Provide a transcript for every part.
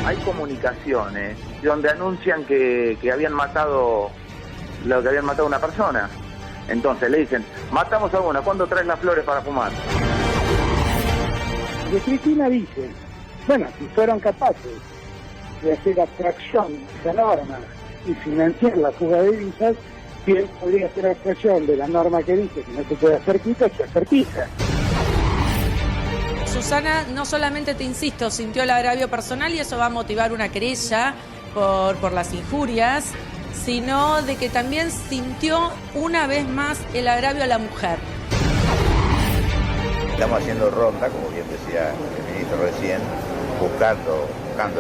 hay comunicaciones donde anuncian que habían matado a una persona. Entonces le dicen, matamos a una, ¿cuándo traes las flores para fumar? De Cristina dice, bueno, si fueron capaces de hacer abstracción de esa norma y financiar la fuga de divisas, bien podría hacer abstracción de la norma que dice que no se puede hacer quita, se hacer quita. Susana, no solamente, te insisto, sintió el agravio personal y eso va a motivar una querella por las injurias, sino de que también sintió una vez más el agravio a la mujer. Estamos haciendo ronda, como bien decía el ministro recién, buscando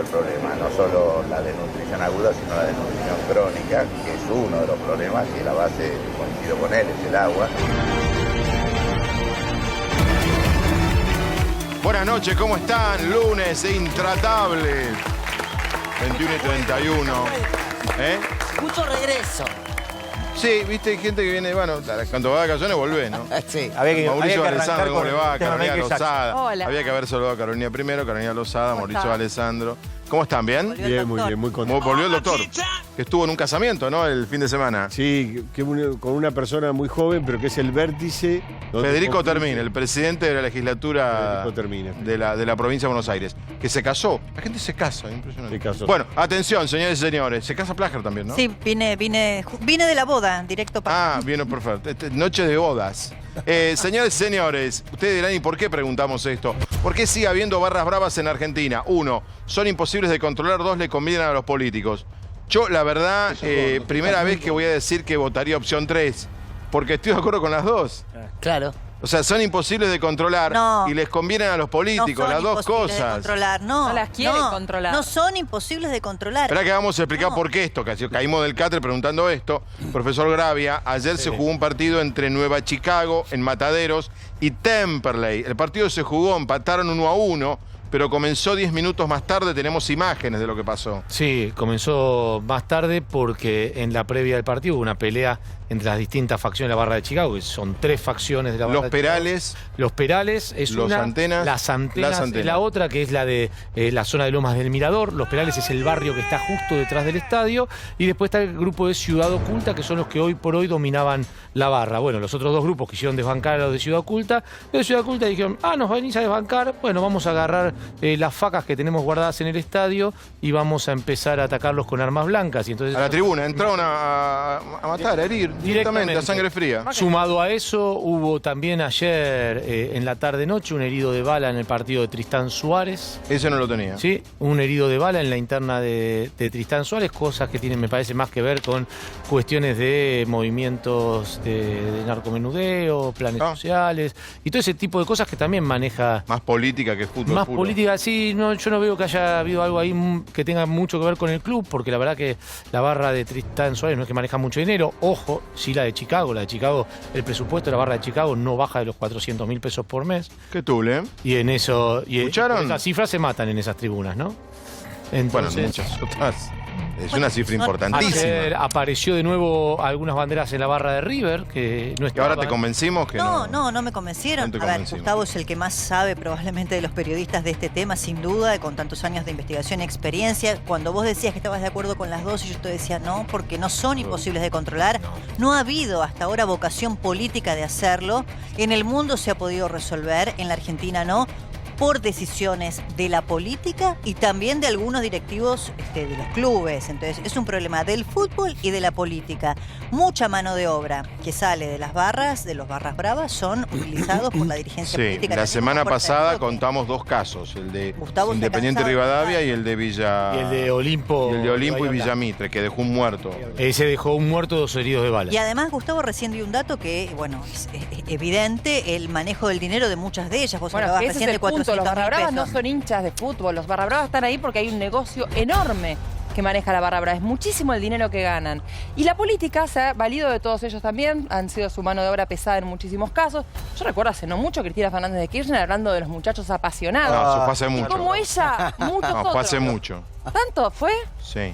el problema, no solo la desnutrición aguda, sino la desnutrición crónica, que es uno de los problemas y la base, coincido con él, es el agua. Buenas noches, ¿cómo están? Lunes intratable. 21 y 31. Mucho regreso. Sí, viste, hay gente que viene, bueno, cuando va de vacaciones volvé, ¿no? Sí. Mauricio Alessandro, ¿cómo le va? tema Carolina Michael Lozada. Hola. Había que haber saludado a Carolina primero, Carolina Lozada, Mauricio Alessandro. ¿Cómo están? ¿Bien? Bien, muy bien, muy ¿Cómo volvió el doctor? Que estuvo en un casamiento, ¿no? El fin de semana. Sí, con una persona muy joven, pero que es el vértice. Federico Termín, el presidente de la legislatura de la provincia de Buenos Aires, que se casó. La gente se casa, impresionante. Se casó. Bueno, atención, señores y señores. Se casa Plager también, ¿no? Sí, vine de la boda, directo para... Ah, bien, perfecto. Noche de bodas. Señores y señores, ustedes dirán, ¿y por qué preguntamos esto? ¿Por qué sigue habiendo barras bravas en Argentina? 1, son imposibles de controlar. 2, le convienen a los políticos. Yo, la verdad, primera vez que voy a decir que votaría opción 3, porque estoy de acuerdo con las dos. Claro. O sea, son imposibles de controlar y les convienen a los políticos, las dos cosas. No las quieren controlar. No son imposibles de controlar. Espera que vamos a explicar por qué esto, que caímos del catre preguntando esto. Profesor Gravia, ayer se jugó un partido entre Nueva Chicago, en Mataderos, y Temperley. El partido se jugó, empataron 1-1, pero comenzó 10 minutos más tarde. Tenemos imágenes de lo que pasó. Sí, comenzó más tarde porque en la previa del partido hubo una pelea entre las distintas facciones de la barra de Chicago, que son 3 facciones de la barra de Perales, Chicago. Los Perales es los una, Antenas, las antenas es la otra, que es la de la zona de Lomas del Mirador. Los Perales es el barrio que está justo detrás del estadio, y después está el grupo de Ciudad Oculta, que son los que hoy por hoy dominaban la barra. Bueno, los otros 2 grupos quisieron desbancar a los de Ciudad Oculta. Los de Ciudad Oculta dijeron, nos venís a desbancar, bueno, vamos a agarrar las facas que tenemos guardadas en el estadio y vamos a empezar a atacarlos con armas blancas. Y entonces, a la tribuna, entraron a matar, a herir directamente, a sangre fría. Sumado a eso, hubo también ayer, en la tarde-noche, un herido de bala en el partido de Tristán Suárez. Ese no lo tenía. Sí, un herido de bala en la interna de Tristán Suárez, cosas que tienen, me parece, más que ver con cuestiones de movimientos de narcomenudeo, planes sociales y todo ese tipo de cosas que también maneja... Más política que fútbol Más puro. política, sí, no, yo no veo que haya habido algo ahí que tenga mucho que ver con el club, porque la verdad que la barra de Tristán Suárez no es que maneja mucho dinero. Ojo, sí la de Chicago, el presupuesto de la barra de Chicago no baja de los 400.000 pesos por mes. Qué tule. Y en eso... ¿Escucharon? Esas cifras se matan en esas tribunas, ¿no? Entonces, bueno, muchas otras. Es una cifra importantísima. Ayer apareció de nuevo algunas banderas en la barra de River, que no ¿Y estaba... ahora te convencimos que no? No me convencieron. No te a ver, convencimos. Gustavo es el que más sabe probablemente de los periodistas de este tema, sin duda, con tantos años de investigación y experiencia. Cuando vos decías que estabas de acuerdo con las dos, y yo te decía no, porque no son imposibles de controlar. No ha habido hasta ahora vocación política de hacerlo. En el mundo se ha podido resolver, en la Argentina no, por decisiones de la política y también de algunos directivos de los clubes. Entonces es un problema del fútbol y de la política. Mucha mano de obra que sale de las barras, de los barras bravas, son utilizados por la dirigencia política. La semana pasada contamos 2 casos, el de Gustavo Independiente Rivadavia y el de Villa... Y el de Olimpo. Y el de Olimpo y Villamitre, que dejó un muerto. Ese dejó un muerto, 2 heridos de bala. Y además, Gustavo, recién dio un dato que, bueno, es evidente el manejo del dinero de muchas de ellas. Vos hablabas ese recién es de el punto. 400.000 Los barra bravas no pesos. son hinchas de fútbol. Los barra bravas están ahí porque hay un negocio enorme que maneja la barra brava. Es muchísimo el dinero que ganan. Y la política se ha valido de todos ellos también. Han sido su mano de obra pesada en muchísimos casos. Yo recuerdo hace no mucho Cristina Fernández de Kirchner hablando de los muchachos apasionados. No, eso fue hace Y mucho. como ella, muchos No, otros. fue hace mucho. ¿Tanto fue? Sí.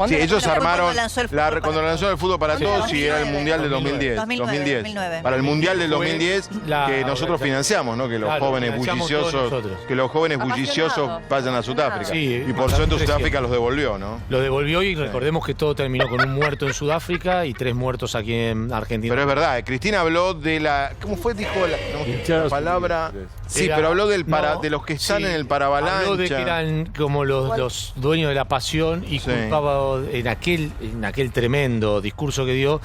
Sí, ellos Cuando armaron lanzó el fútbol cuando lanzó el fútbol para todos y era el Mundial del 2010. 2009. Para el Mundial del Fue 2010 la que nosotros organización. financiamos, ¿no? Que los Claro, jóvenes financiamos todos bulliciosos, nosotros. que los jóvenes Apasionados. bulliciosos vayan a Sudáfrica. Sí, y por suerte bastante Sudáfrica los devolvió, ¿no? Lo devolvió y recordemos que todo terminó con un muerto en Sudáfrica y 3 muertos aquí en Argentina. Pero es verdad, Cristina habló de la. ¿Cómo fue? Dijo la Hinchadas palabra. olímpicas. Sí, Era- pero habló de los que están sí, en el paravalancha. Habló de que eran como los dueños de la pasión y Sí. culpaba en aquel tremendo discurso que dio,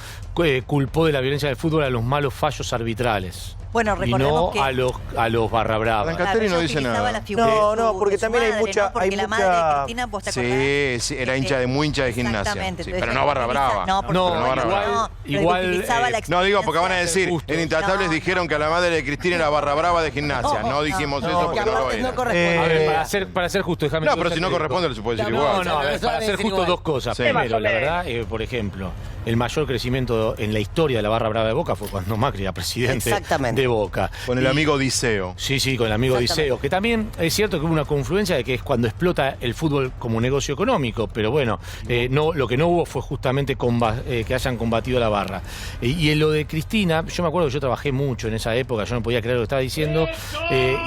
culpó de la violencia del fútbol a los malos fallos arbitrales. Bueno, Y recordemos no que... a los barra bravas. Arrancateri no ella dice utilizaba nada. la figura No, de no, su- porque de su también hay madre, mucha- ¿no? Porque hay la mucha- madre de Cristina, ¿vos te acordás? Sí, era muy hincha de gimnasia. Exactamente. Sí, Entonces, pero no barra brava. No, porque No, pero no barra brava. igual, utilizaba la No, digo, porque van a experiencia. decir, Justo. en Intratables No. dijeron que a la madre de Cristina era barra brava de gimnasia. No dijimos eso porque no lo era. corresponde. A ver, para ser justo, déjame. No, pero si no corresponde, se puede decir igual. No, a ver, para ser justo dos cosas. Sí. Primero, la verdad, por ejemplo, el mayor crecimiento en la historia de la barra brava de Boca fue cuando Macri era presidente Exactamente. de Boca. Con el Y- amigo Odiseo. Sí, con el amigo Odiseo, que también es cierto que hubo una confluencia de que es cuando explota el fútbol como negocio económico, pero bueno, no, lo que no hubo fue justamente que hayan combatido la barra. Y en lo de Cristina, yo me acuerdo que yo trabajé mucho en esa época, yo no podía creer lo que estaba diciendo,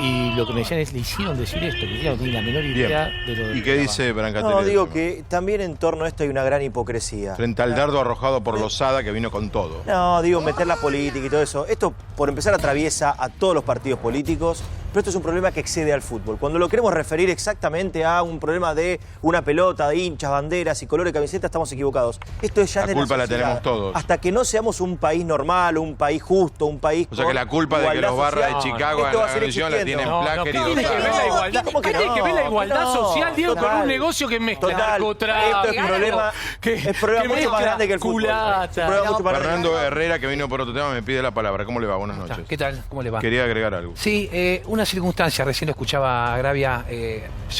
y lo que me decían es, le hicieron decir esto, Cristina no tiene la menor idea de lo ¿Y qué dice Brancatelli? No, digo que también en torno a esto hay una gran hipocresía. Frente al dardo arrojado por Lozada, que vino con todo. No, digo, meter la política y todo eso. Esto, por empezar, atraviesa a todos los partidos políticos, pero esto es un problema que excede al fútbol. Cuando lo queremos referir exactamente a un problema de una pelota, de hinchas, banderas y colores de camiseta, estamos equivocados. Esto es ya La de culpa la sociedad. tenemos todos. Hasta que no seamos un país normal, un país justo, un país O sea que con la culpa de que igualdad los barras de social, Chicago esto va a a la ser organización la tienen existiendo. Placker y tiene que ver la Lozada. igualdad. ¿Cómo que Tiene no? que ver la igualdad No, social, Diego, con total. un negocio que mezcla Total. narcotráfico. Esto es problema, es problema mucho más grande que el fútbol. culata. Es problema mucho más grande. Fernando Herrera, que vino por otro tema, me pide la palabra. ¿Cómo le va? Buenas noches. ¿Qué tal? ¿Cómo le va? Quería agregar algo. Sí, una circunstancia, recién lo escuchaba a Gravia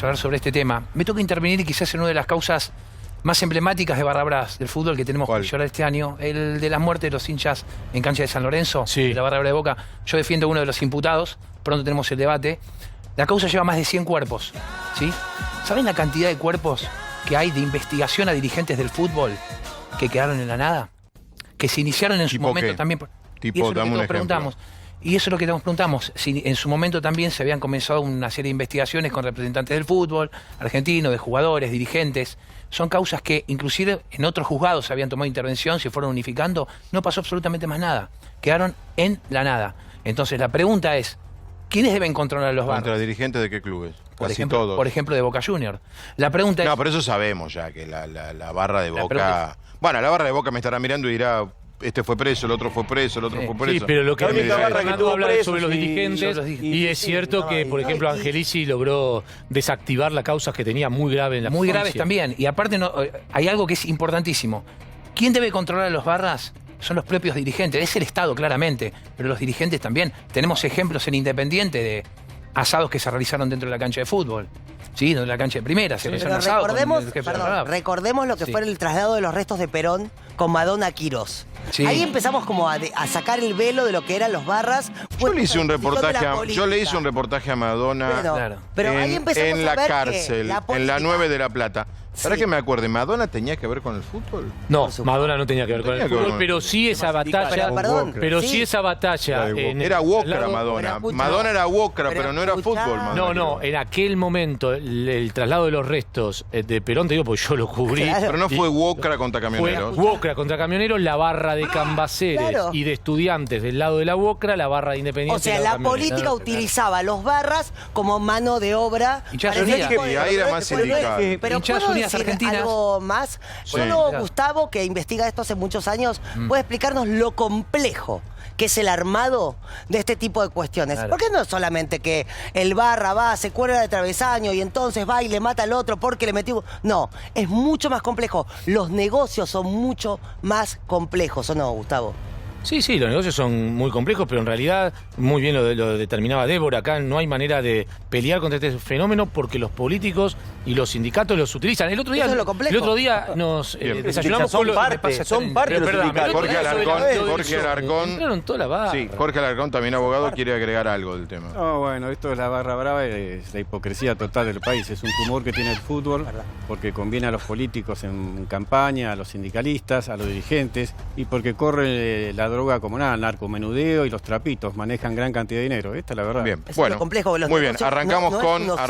hablar sobre este tema. Me toca intervenir y quizás en una de las causas más emblemáticas de Barra Brás del fútbol que tenemos ¿Cuál? que llorar este año, el de la muerte de los hinchas en cancha de San Lorenzo, Sí. de la Barra Brava de Boca. Yo defiendo a uno de los imputados, pronto tenemos el debate. La causa lleva más de 100 cuerpos, ¿sí? ¿Saben la cantidad de cuerpos que hay de investigación a dirigentes del fútbol que quedaron en la nada? Que se iniciaron en su ¿Tipo momento qué? también. Tipo, Y eso es lo que dame un todos ejemplo. preguntamos. Y eso es lo que todos preguntamos. Si en su momento también se habían comenzado una serie de investigaciones con representantes del fútbol argentino, de jugadores, dirigentes. Son causas que inclusive en otros juzgados se habían tomado intervención, se fueron unificando. No pasó absolutamente más nada. Quedaron en la nada. Entonces la pregunta es, ¿quiénes deben controlar los ¿Contra barrios? dirigentes de qué clubes? Por Casi ejemplo, todos. por ejemplo, de Boca Junior. La pregunta No, es... pero eso sabemos ya, que la barra de La Boca... pregunta Bueno, la barra de Boca me estará mirando y dirá, este fue preso, el otro fue preso, el otro Sí. fue preso. Sí, pero lo que La única me barra que Fernando tuvo habla presos sobre los y- dirigentes y es cierto que, por ejemplo, Angelici logró desactivar las causas que tenía muy grave en la Muy graves justicia. también. Y aparte hay algo que es importantísimo. ¿Quién debe controlar a los barras? Son los propios dirigentes. Es el Estado, claramente. Pero los dirigentes también. Tenemos ejemplos en Independiente de asados que se realizaron dentro de la cancha de fútbol. Sí, dentro de la cancha de primera. Se realizaron Pero asados con recordemos, el jefe de perdón, Barra. recordemos lo que Sí. fue el traslado de los restos de Perón con Madonna a Quirós. Sí. Ahí empezamos como a sacar el velo de lo que eran los barras. Yo le hice un reportaje a a Madonna Pero, pero ahí empezamos en a la ver que cárcel, la en la política- 9 de La Plata. ¿Para Sí. que me acuerde? ¿Madonna tenía que ver con el fútbol? No, Por supuesto. Madonna no tenía que ver con Tenía el que ver fútbol, con- pero sí esa batalla. Pero, perdón, Pero sí. sí esa batalla. Era Wokra Madonna. Pero escucha, Madonna era Wokra, pero pero no era escucha. fútbol, Madonna. No, no, en aquel momento el traslado de los restos de Perón, te digo, porque yo lo cubrí. Claro. Pero no fue Wokra contra Fue camioneros. Wokra contra camioneros, la barra de Cambaceres claro. y de estudiantes del lado de la Wokra, la barra de O Independiente. sea, y la camioneros. política utilizaba a los barras como mano de obra. Hinchadas para ese Unidas. tipo de- Y ahí era más pero no es- sindical. Pero Hinchadas ¿puedo Unidas decir Argentinas. algo más? Sí. Solo Mirá. Gustavo, que investiga esto hace muchos años, puede explicarnos lo complejo que es el armado de este tipo de cuestiones. Claro. Porque no es solamente que el barra va, se cuelga de travesaño y entonces va y le mata al otro porque le metió... No, es mucho más complejo. Los negocios son mucho más complejos, ¿o no, Gustavo? Sí, los negocios son muy complejos, pero en realidad, muy bien lo determinaba Débora, acá no hay manera de pelear contra este fenómeno porque los políticos y los sindicatos los utilizan. El otro día, Eso es lo complejo. nos Son desayunamos con son parte de los sindicatos. Jorge Alarcón. Entraron toda la barra. Sí, Jorge Alarcón, también abogado, quiere agregar algo del tema. No, bueno, esto es la barra brava, es la hipocresía total del país. Es un tumor que tiene el fútbol porque conviene a los políticos en campaña, a los sindicalistas, a los dirigentes y porque corre la droga como nada, narcomenudeo y los trapitos manejan gran cantidad de dinero. Esta es la verdad. Bien, Es bueno, lo complejo de los muy bien. negocios. Arrancamos No es con uno solo.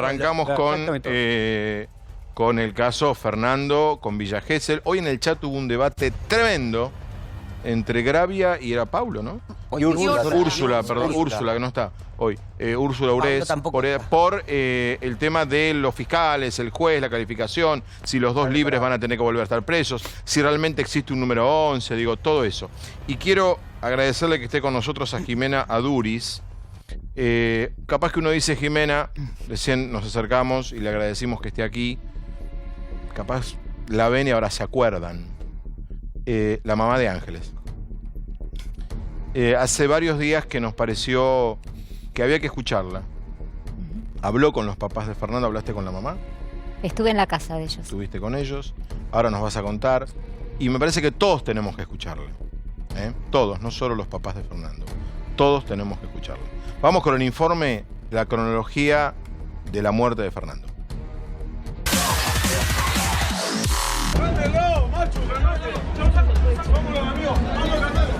con el caso Fernando con Villa Gesell. Hoy en el chat hubo un debate tremendo entre Gravia y era Paulo, ¿no? Y Úrsula, Úrsula, que no está hoy. Úrsula Urés, tampoco por el tema de los fiscales, el juez, la calificación, si los dos libres van a tener que volver a estar presos, si realmente existe un número 11, digo, todo eso. Y quiero agradecerle que esté con nosotros a Jimena Aduriz. Capaz que uno dice Jimena, recién nos acercamos y le agradecimos que esté aquí. Capaz la ven y ahora se acuerdan. La mamá de Ángeles. Hace varios días que nos pareció que había que escucharla. Habló con los papás de Fernando, ¿hablaste con la mamá? Estuve en la casa de ellos. Estuviste con ellos, ahora nos vas a contar. Y me parece que todos tenemos que escucharla. Todos, no solo los papás de Fernando. Todos tenemos que escucharla. Vamos con el informe, la cronología de la muerte de Fernando. ¡Mándelo, macho! ¡Granate! ¡Vámonos, amigos! ¡Vamos a ganar!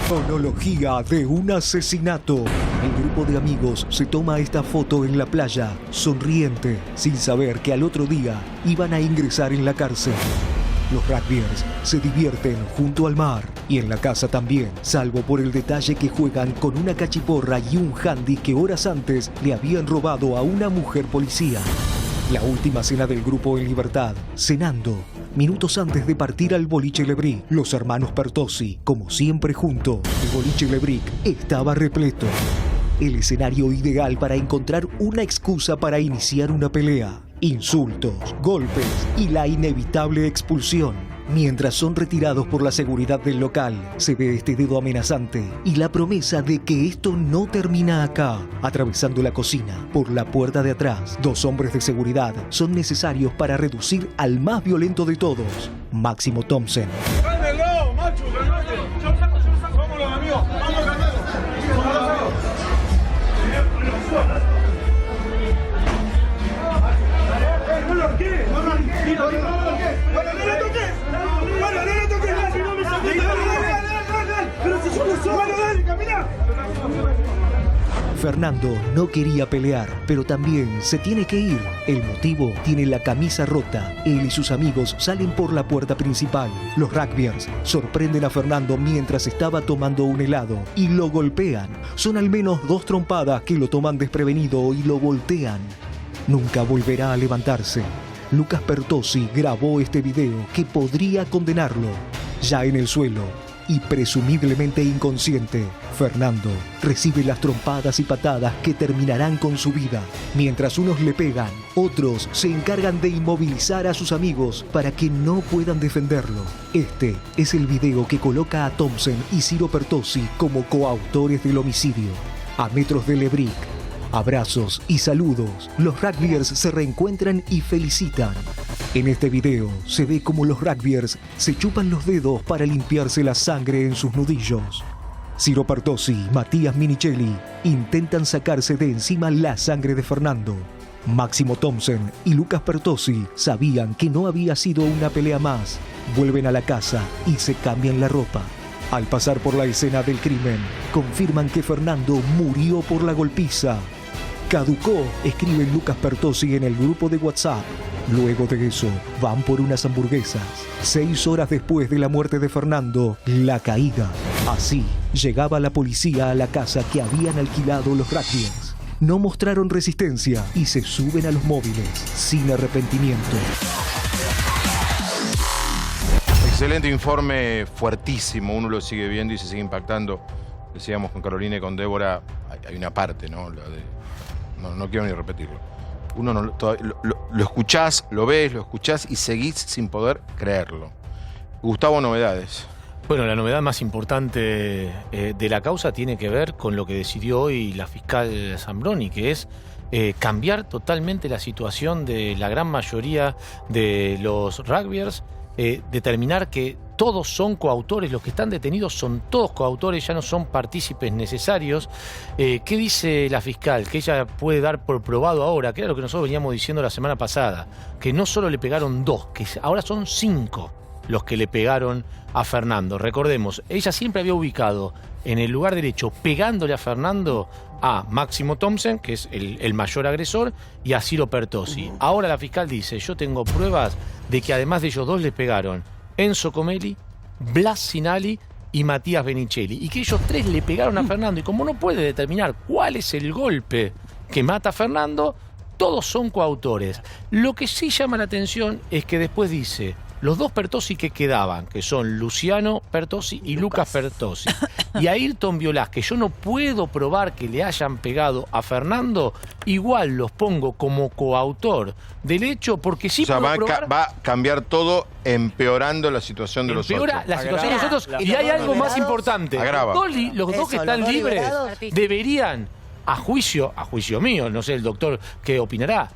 Cronología de un asesinato. El grupo de amigos se toma esta foto en la playa, sonriente, sin saber que al otro día iban a ingresar en la cárcel. Los rugbyers se divierten junto al mar y en la casa también, salvo por el detalle que juegan con una cachiporra y un handy que horas antes le habían robado a una mujer policía. La última cena del grupo en libertad, cenando. Minutos antes de partir al boliche Lebric, los hermanos Pertossi, como siempre juntos. El boliche Lebric estaba repleto. El escenario ideal para encontrar una excusa para iniciar una pelea. Insultos, golpes y la inevitable expulsión. Mientras son retirados por la seguridad del local, se ve este dedo amenazante y la promesa de que esto no termina acá. Atravesando la cocina, por la puerta de atrás, 2 hombres de seguridad son necesarios para reducir al más violento de todos, Máximo Thompson. ¡Mándelo, macho! ¡Granate! ¡Vámonos, amigos! ¡Vamos a ganar! ¡No lo toques! ¡No lo toques! ¡Bueno, no lo toques! ¡Bueno, no lo toques! ¡No me saques! ¡Dale! ¡Pero si yo no soy! ¡Bueno, dale, camina! Fernando no quería pelear, pero también se tiene que ir. El motivo tiene la camisa rota. Él y sus amigos salen por la puerta principal. Los rugbyers sorprenden a Fernando mientras estaba tomando un helado y lo golpean. Son al menos 2 trompadas que lo toman desprevenido y lo voltean. Nunca volverá a levantarse. Lucas Pertossi grabó este video que podría condenarlo. Ya en el suelo y presumiblemente inconsciente, Fernando recibe las trompadas y patadas que terminarán con su vida. Mientras unos le pegan, otros se encargan de inmovilizar a sus amigos para que no puedan defenderlo. Este es el video que coloca a Thompson y Ciro Pertossi como coautores del homicidio. A metros de Lebric, abrazos y saludos, los rugbyers se reencuentran y felicitan. En este video se ve como los rugbyers se chupan los dedos para limpiarse la sangre en sus nudillos. Ciro Pertossi y Matías Minichelli intentan sacarse de encima la sangre de Fernando. Máximo Thompson y Lucas Pertossi sabían que no había sido una pelea más. Vuelven a la casa y se cambian la ropa. Al pasar por la escena del crimen, confirman que Fernando murió por la golpiza. Caducó, escribe Lucas Pertossi en el grupo de WhatsApp. Luego de eso, van por unas hamburguesas. 6 horas después de la muerte de Fernando, la caída. Así, llegaba la policía a la casa que habían alquilado los rugbyers. No mostraron resistencia y se suben a los móviles, sin arrepentimiento. Excelente informe, fuertísimo, uno lo sigue viendo y se sigue impactando. Decíamos con Carolina y con Débora, hay una parte, ¿no? La de no quiero ni repetirlo. Uno no, lo escuchás, lo ves, lo escuchás y seguís sin poder creerlo. Gustavo, novedades. Bueno, la novedad más importante de la causa tiene que ver con lo que decidió hoy la fiscal Zambroni, que es cambiar totalmente la situación de la gran mayoría de los rugbyers, determinar que todos son coautores, los que están detenidos son todos coautores, ya no son partícipes necesarios. ¿Qué dice la fiscal? Que ella puede dar por probado ahora, que era lo que nosotros veníamos diciendo la semana pasada, que no solo le pegaron 2, que ahora son 5 los que le pegaron a Fernando. Recordemos, ella siempre había ubicado en el lugar derecho, pegándole a Fernando, a Máximo Thompson, que es el mayor agresor, y a Ciro Pertossi. Ahora la fiscal dice, yo tengo pruebas de que además de ellos 2 le pegaron Enzo Comelli, Blas Sinali y Matías Benicelli, y que ellos 3 le pegaron a Fernando, y como no puede determinar cuál es el golpe que mata a Fernando, todos son coautores. Lo que sí llama la atención es que después dice, los 2 Pertossi que quedaban, que son Luciano Pertossi y Lucas Pertossi, y Ayrton Violás, que yo no puedo probar que le hayan pegado a Fernando, igual los pongo como coautor del hecho, porque sí puedo probar... va a cambiar todo empeorando la situación de los otros. Empeora la situación de los otros, y hay algo más importante. Agrava. Los dos que están libres deberían, a juicio mío, no sé el doctor qué opinará,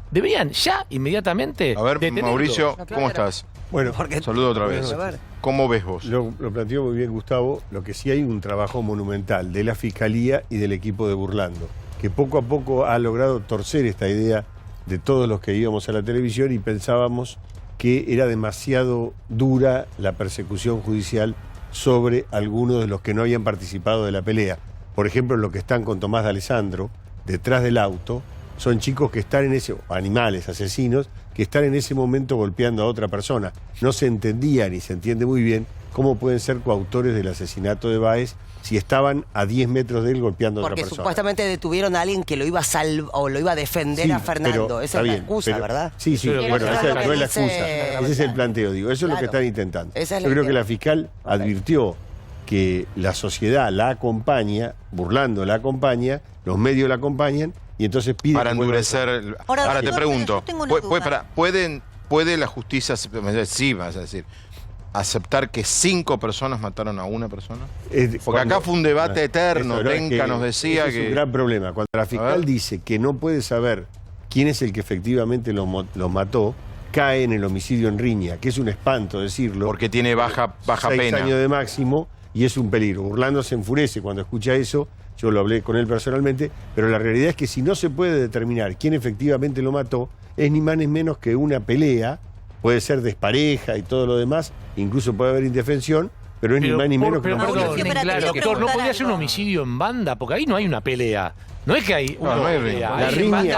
deberían ya inmediatamente detenerlo. Mauricio, ¿cómo estás? Bueno, saludo otra vez. ¿Cómo ves vos? Lo planteó muy bien Gustavo. Lo que sí hay un trabajo monumental de la Fiscalía y del equipo de Burlando, que poco a poco ha logrado torcer esta idea de todos los que íbamos a la televisión y pensábamos que era demasiado dura la persecución judicial sobre algunos de los que no habían participado de la pelea. Por ejemplo, los que están con Tomás D'Alessandro detrás del auto, son chicos que están en ese, animales, asesinos, que están en ese momento golpeando a otra persona. No se entendía ni se entiende muy bien cómo pueden ser coautores del asesinato de Báez si estaban a 10 metros de él golpeando a otra persona. Porque supuestamente detuvieron a alguien que lo iba a o lo iba a defender a Fernando. Esa es la excusa, ¿verdad? Sí, bueno, esa no es la excusa. Ese es el planteo, digo. Eso es lo que están intentando. Yo creo que la fiscal advirtió que la sociedad la acompaña, Burlando la acompaña, los medios la acompañan, y entonces pide... Para endurecer... Ahora te pregunto, ¿puede la justicia, sí vas a decir, aceptar que 5 personas mataron a una persona? Porque acá fue un debate eterno, Tenca nos decía que... Es un gran problema. Cuando la fiscal dice que no puede saber quién es el que efectivamente los mató, cae en el homicidio en riña, que es un espanto decirlo. Porque tiene baja pena. 6 años de máximo y es un peligro. Burlando se enfurece cuando escucha eso. Yo lo hablé con él personalmente, pero la realidad es que si no se puede determinar quién efectivamente lo mató, es ni más ni menos que una pelea, puede ser despareja y todo lo demás, incluso puede haber indefensión, pero es ni más ni menos que una pelea. Claro, doctor, ¿no podría ser un homicidio en banda? Porque ahí no hay una pelea. No es que hay una pelea.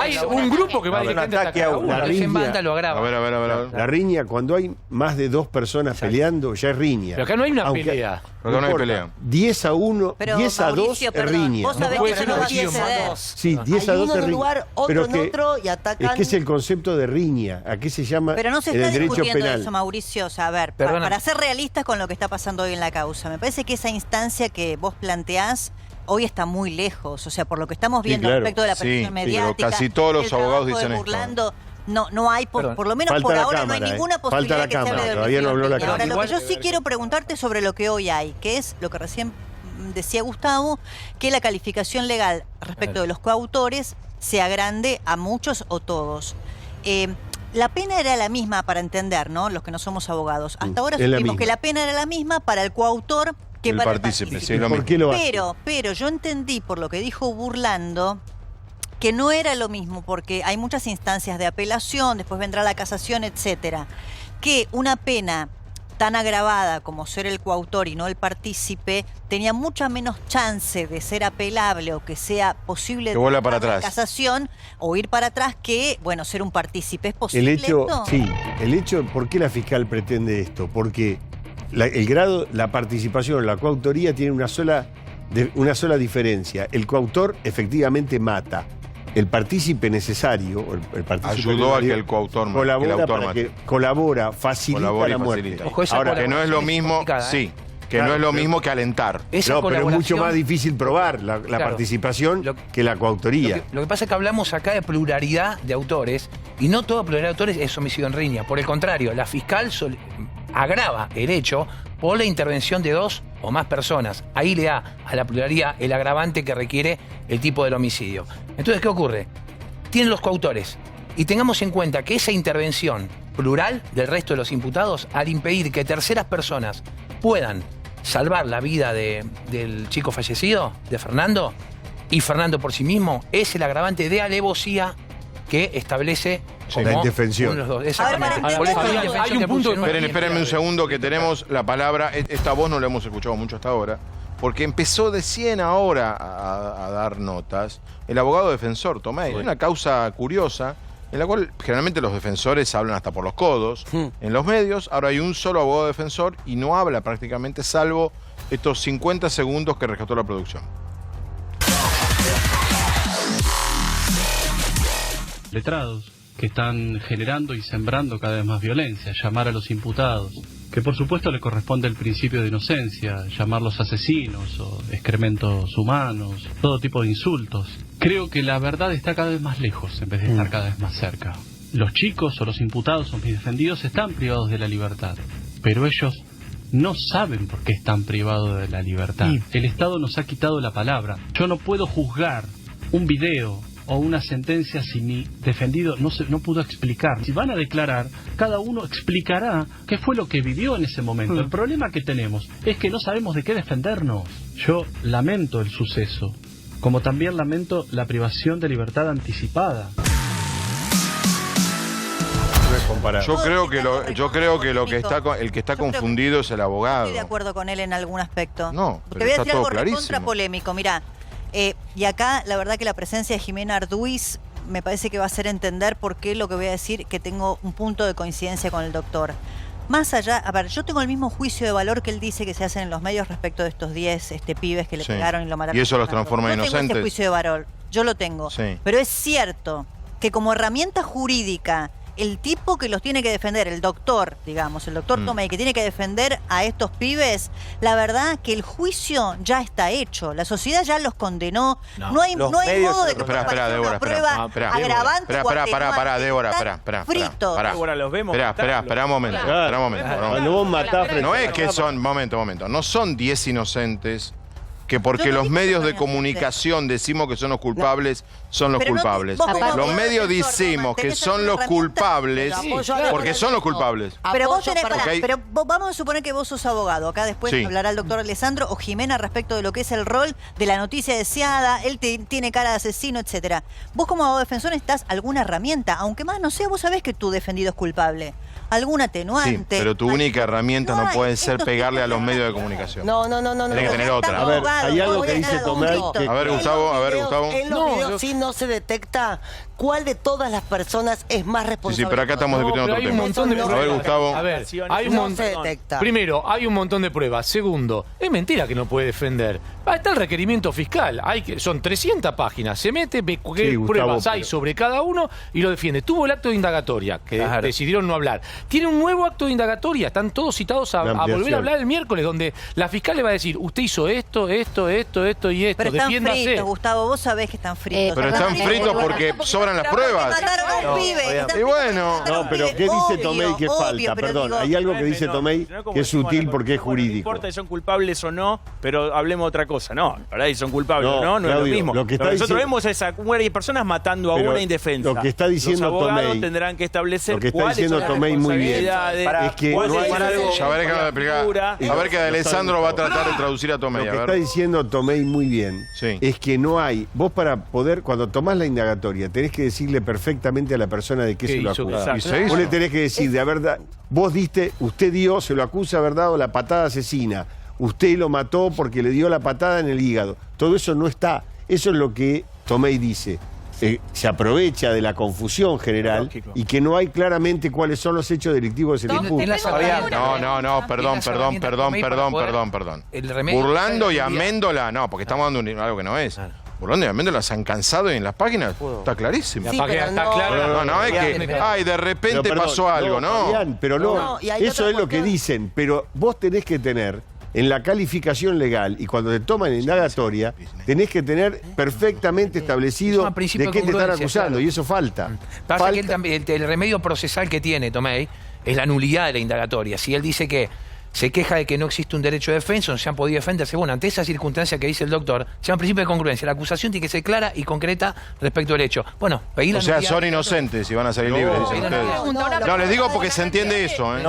Hay un grupo que va directamente a atacar a uno. En banda lo agrava. A ver. La riña, cuando hay más de 2 personas peleando, ya es riña. Pero acá no hay una pelea. Acá no hay pelea. 10 a 1, 10 a 2 es riña. Vos sabés que no va a ceder. Sí, 10 a 2 es riña. Lugar, otro en otro y atacan... Es que es el concepto de riña. ¿A qué se llama? Pero no se en está el derecho discutiendo penal. eso, Mauricio. O sea, a ver, para ser realistas con lo que está pasando hoy en la causa, me parece que esa instancia que vos planteás hoy está muy lejos. O sea, por lo que estamos viendo respecto de la presión mediática, pero casi todos los abogados dicen esto. No hay, por lo menos por ahora, no hay ninguna posibilidad de que se hable de todavía no habló la Cámara. Ahora, lo que yo sí quiero preguntarte sobre lo que hoy hay, que es lo que recién decía Gustavo, que la calificación legal respecto de los coautores se agrande a muchos o todos. La pena era la misma para entender, ¿no? Los que no somos abogados. Hasta ahora supimos que la pena era la misma para el coautor que para el partícipe. Sí, ¿por qué lo hace? Pero yo entendí por lo que dijo Burlando que no era lo mismo, porque hay muchas instancias de apelación, después vendrá la casación, etcétera, que una pena tan agravada como ser el coautor y no el partícipe tenía mucha menos chance de ser apelable o que sea posible que vuelva para atrás. Casación o ir para atrás que, bueno, ser un partícipe. ¿Es posible esto? El hecho, ¿por qué la fiscal pretende esto? Porque el grado, la participación, la coautoría tiene una sola diferencia. El coautor efectivamente mata. El partícipe necesario, el partícipe ayudó a que el coautor colabora, facilita la muerte. Ahora, que no es lo mismo, Que no es lo mismo que alentar. No, pero es mucho más difícil probar la Claro. participación que la coautoría. Lo que pasa es que hablamos acá de pluralidad de autores y no toda pluralidad de autores es homicidio en riña. Por el contrario, la fiscal agrava el hecho por la intervención de 2 o más personas. Ahí le da a la pluralidad el agravante que requiere el tipo del homicidio. Entonces, ¿qué ocurre? Tienen los coautores y tengamos en cuenta que esa intervención plural del resto de los imputados, al impedir que terceras personas puedan salvar la vida del chico fallecido, de Fernando, y Fernando por sí mismo, es el agravante de alevosía que establece como la indefensión. uno de los dos. Exactamente. Ahora, Por eso Fabián, la indefensión hay un que punto. pusieron- Espérenme un segundo que tenemos la palabra. Esta voz no la hemos escuchado mucho hasta ahora. Porque empezó de 100 ahora a dar notas el abogado defensor Tomei. Una causa curiosa en la cual generalmente los defensores hablan hasta por los codos en los medios. Ahora hay un solo abogado defensor y no habla prácticamente salvo estos 50 segundos que rescató la producción. Letrados que están generando y sembrando cada vez más violencia, llamar a los imputados, que por supuesto le corresponde el principio de inocencia, llamarlos asesinos o excrementos humanos, todo tipo de insultos. Creo que la verdad está cada vez más lejos en vez de estar cada vez más cerca. Los chicos o los imputados o mis defendidos están privados de la libertad, pero ellos no saben por qué están privados de la libertad. El Estado nos ha quitado la palabra. Yo no puedo juzgar un video o una sentencia si mi defendido no pudo explicar. Si van a declarar, cada uno explicará qué fue lo que vivió en ese momento. El problema que tenemos es que no sabemos de qué defendernos. Yo lamento el suceso, como también lamento la privación de libertad anticipada. Yo creo que el que está confundido es el abogado. Estoy de acuerdo con él en algún aspecto. No, Te pero voy a está decir todo algo recontra clarísimo. polémico. Mirá, y acá la verdad que la presencia de Jimena Arduiz me parece que va a hacer entender por qué lo que voy a decir, que tengo un punto de coincidencia con el doctor. Más allá, a ver, yo tengo el mismo juicio de valor que él dice que se hace en los medios respecto de estos 10 pibes que le Sí. pegaron y lo mataron. Y eso los transforma en Yo tengo inocentes. ese juicio de valor, yo lo tengo. Sí. Pero es cierto que como herramienta jurídica, el tipo que los tiene que defender, el doctor, digamos, el doctor Tomei, que tiene que defender a estos pibes, la verdad que el juicio ya está hecho. La sociedad ya los condenó. No hay modo de que Espera, Débora, prueba agravante o Pará, Débora, Están espera. fritos. Espera, los vemos. espera un momento. Cuando vos matás frente No a es la que cámara. son, momento, no son 10 inocentes que porque Yo no los dije medios que de son comunicación decimos que son los culpables, son los Pero no te- culpables. vos como Los abogado medios defensor, decimos que tenés son alguna los herramienta, culpables pero apoyo a porque son los culpables. Pero vos tenés, para- pará, Ok. pero vamos a suponer que vos sos abogado. Acá después Sí. hablará el doctor Alessandro o Jimena respecto de lo que es el rol de la noticia deseada. Él tiene cara de asesino, etcétera. Vos como abogado defensor necesitas alguna herramienta, aunque más no sea, vos sabés que tu defendido es culpable. Algún Sí, atenuante. pero tu única herramienta no hay. puede ser Estos pegarle a los medios de comunicación. No. Tenés que tener otra. A ver, hay algo que dice Tomei que... A ver, Gustavo. En los videos sí no se detecta cuál de todas las personas es más Sí, responsable. pero acá estamos discutiendo pero otro hay un tema. montón de A ver, pruebas. Gustavo. A ver, hay un No montón. se detecta. Primero, hay un montón de pruebas. Segundo, es mentira que no puede defender. Está el requerimiento fiscal. Son 300 páginas. Se mete, ve qué Sí, Gustavo, pruebas hay pero- sobre cada uno y lo defiende. Tuvo el acto de indagatoria, que decidieron no hablar. Tiene un nuevo acto de indagatoria. Están todos citados a Una volver ampliación. a hablar el miércoles, donde la fiscal le va a decir, usted hizo esto y esto. Pero están Defiéndase. fritos, Gustavo. Vos sabés que están fritos. Pero están fritos porque sobran las pruebas. Mataron a un pibe. están Y bueno. No, pero ¿qué dice Tomei que falta? pero Perdón, digo- hay algo que dice Tomei que es sutil porque es No jurídico. importa si son culpables o no, pero hablemos de otra cosa. No, la verdad, si son culpables No, o no, no es Claudio, lo mismo. lo que está nosotros diciendo- vemos es a personas matando a Pero una indefensa. lo que está diciendo Los abogados Tomei- tendrán que establecer Lo que está cuáles diciendo son las Tomei muy bien responsabilidades, es que cuáles no hay- son algo- Ya veré que va a explicar. A ver que Alessandro va a tratar de traducir a Tomei. Lo A que está ver. diciendo Tomei muy bien es que no hay, vos para poder, cuando tomás la indagatoria, tenés que decirle perfectamente a la persona de qué ¿Qué se lo hizo? acusa. Y se hizo. Vos le tenés que decir, de haber vos diste, usted dio, se lo acusa de haber dado la patada asesina, usted lo mató porque le dio la patada en el hígado. Todo eso no está. Eso es lo que Tomei dice. Se aprovecha de la confusión general y que no hay claramente cuáles son los hechos delictivos del imputado. No, perdón. El remedio- Burlando y Améndola, no, porque estamos dando algo que no es. Burlando y Améndola se han cansado y en las páginas está clarísimo. Sí, pero está no- claro. No, es que, ay, de repente Pero, perdón, pasó algo, ¿no? Fabián, pero no, No, y hay eso otra es lo que cuestión. dicen, pero vos tenés que tener en la calificación legal y cuando te toman indagatoria, tenés que tener perfectamente establecido de qué te están acusando, claro. Y eso falta. Pasa que el remedio procesal que tiene Tomei es la nulidad de la indagatoria. Si él dice que se queja de que no existe un derecho de defensa, no se han podido defenderse. Bueno, ante esa circunstancia que dice el doctor, se llama principio de congruencia. La acusación tiene que ser clara y concreta respecto al hecho. Bueno, pedí la O sea, nulidad. son inocentes y van a salir libres, dicen ustedes. No, les digo porque se entiende eso, ¿eh?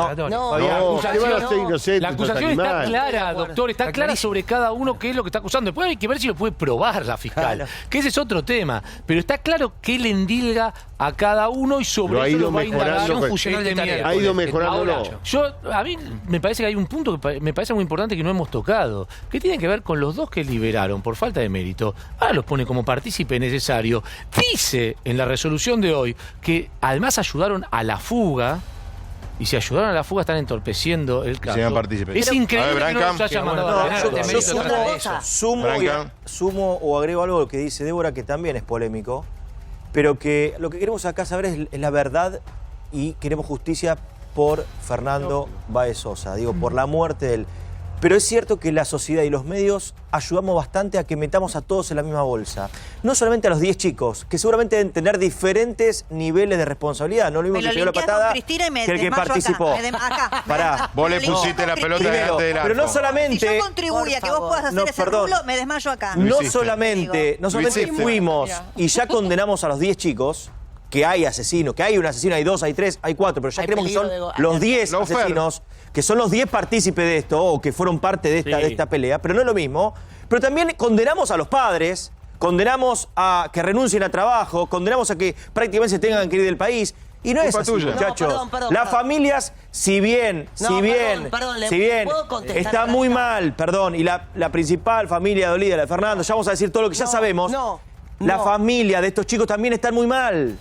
La acusación está clara, doctor, está clara sobre cada uno qué es lo que está acusando. Después hay que ver si lo puede probar la fiscal, Claro. que ese es otro tema. Pero está claro que le endilga a cada uno y sobre Lo ha eso ido lo va a indagar mejorando, un funcional de tarea. ha ido mejorando. Ahora, a mí me parece que hay un punto que me parece muy importante que no hemos tocado, que tiene que ver con los dos que liberaron por falta de mérito. Ahora los pone como partícipe necesario. Dice en la resolución de hoy que además ayudaron a la fuga. Y si ayudaron a la fuga están entorpeciendo el caso. Sean partícipes. Es increíble que no los haya mandado a sumo o agrego algo que dice Débora, que también es polémico, pero que lo que queremos acá saber es la verdad y queremos justicia por Fernando Báez Sosa, digo, por la muerte de él. Pero es cierto que la sociedad y los medios ayudamos bastante a que metamos a todos en la misma bolsa. No solamente a los 10 chicos, que seguramente deben tener diferentes niveles de responsabilidad. No lo mismo que pegó la patada que el que participó. Pará. Vos le pusiste la pelota delante del arco. Pero no solamente... Si yo contribuye a que vos puedas hacer ese rublo, me desmayo acá. No solamente fuimos y ya condenamos a los 10 chicos, que hay asesinos, que hay un asesino, hay 2, hay 3, hay 4, pero ya creemos que son los 10 asesinos, que son los 10 partícipes de esto, o que fueron parte de esta pelea, pero no es lo mismo. Pero también condenamos a los padres, condenamos a que renuncien a trabajo, condenamos a que prácticamente se tengan que ir del país. Y no es así, muchachos. Las familias, si bien está muy mal, y la principal familia dolida, la de Fernando, ya vamos a decir todo lo que ya sabemos, la familia de estos chicos también está muy mal.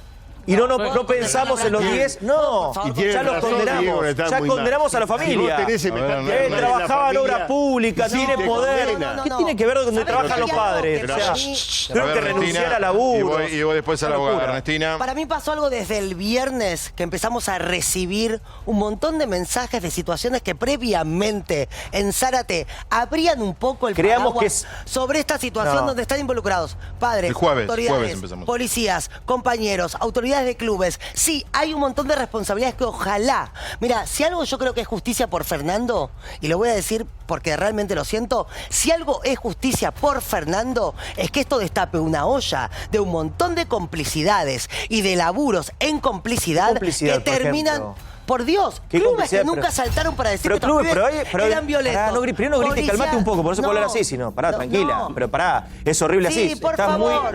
Y no pensamos en los 10, no, ya los condenamos, ya condenamos a la familia. Él trabajaba en obra pública, tiene poder. ¿Qué tiene que ver donde trabajan los padres? O sea, creo que renunciar a laburo. Y vos después a la abogada, Ernestina. Para mí pasó algo desde el viernes que empezamos a recibir un montón de mensajes de situaciones que previamente en Zárate abrían un poco el paraguas sobre esta situación donde están involucrados padres, autoridades, policías, compañeros, autoridades de clubes. Sí, hay un montón de responsabilidades que ojalá... Mira, si algo yo creo que es justicia por Fernando, y lo voy a decir porque realmente lo siento, si algo es justicia por Fernando, es que esto destape una olla de un montón de complicidades y de laburos en complicidad que terminan... Por Dios, clubes que nunca saltaron para decir que los pibes eran violentos. Primero no grites, calmate un poco, por eso puedo hablar así, sino, tranquila, pero pará, es horrible así,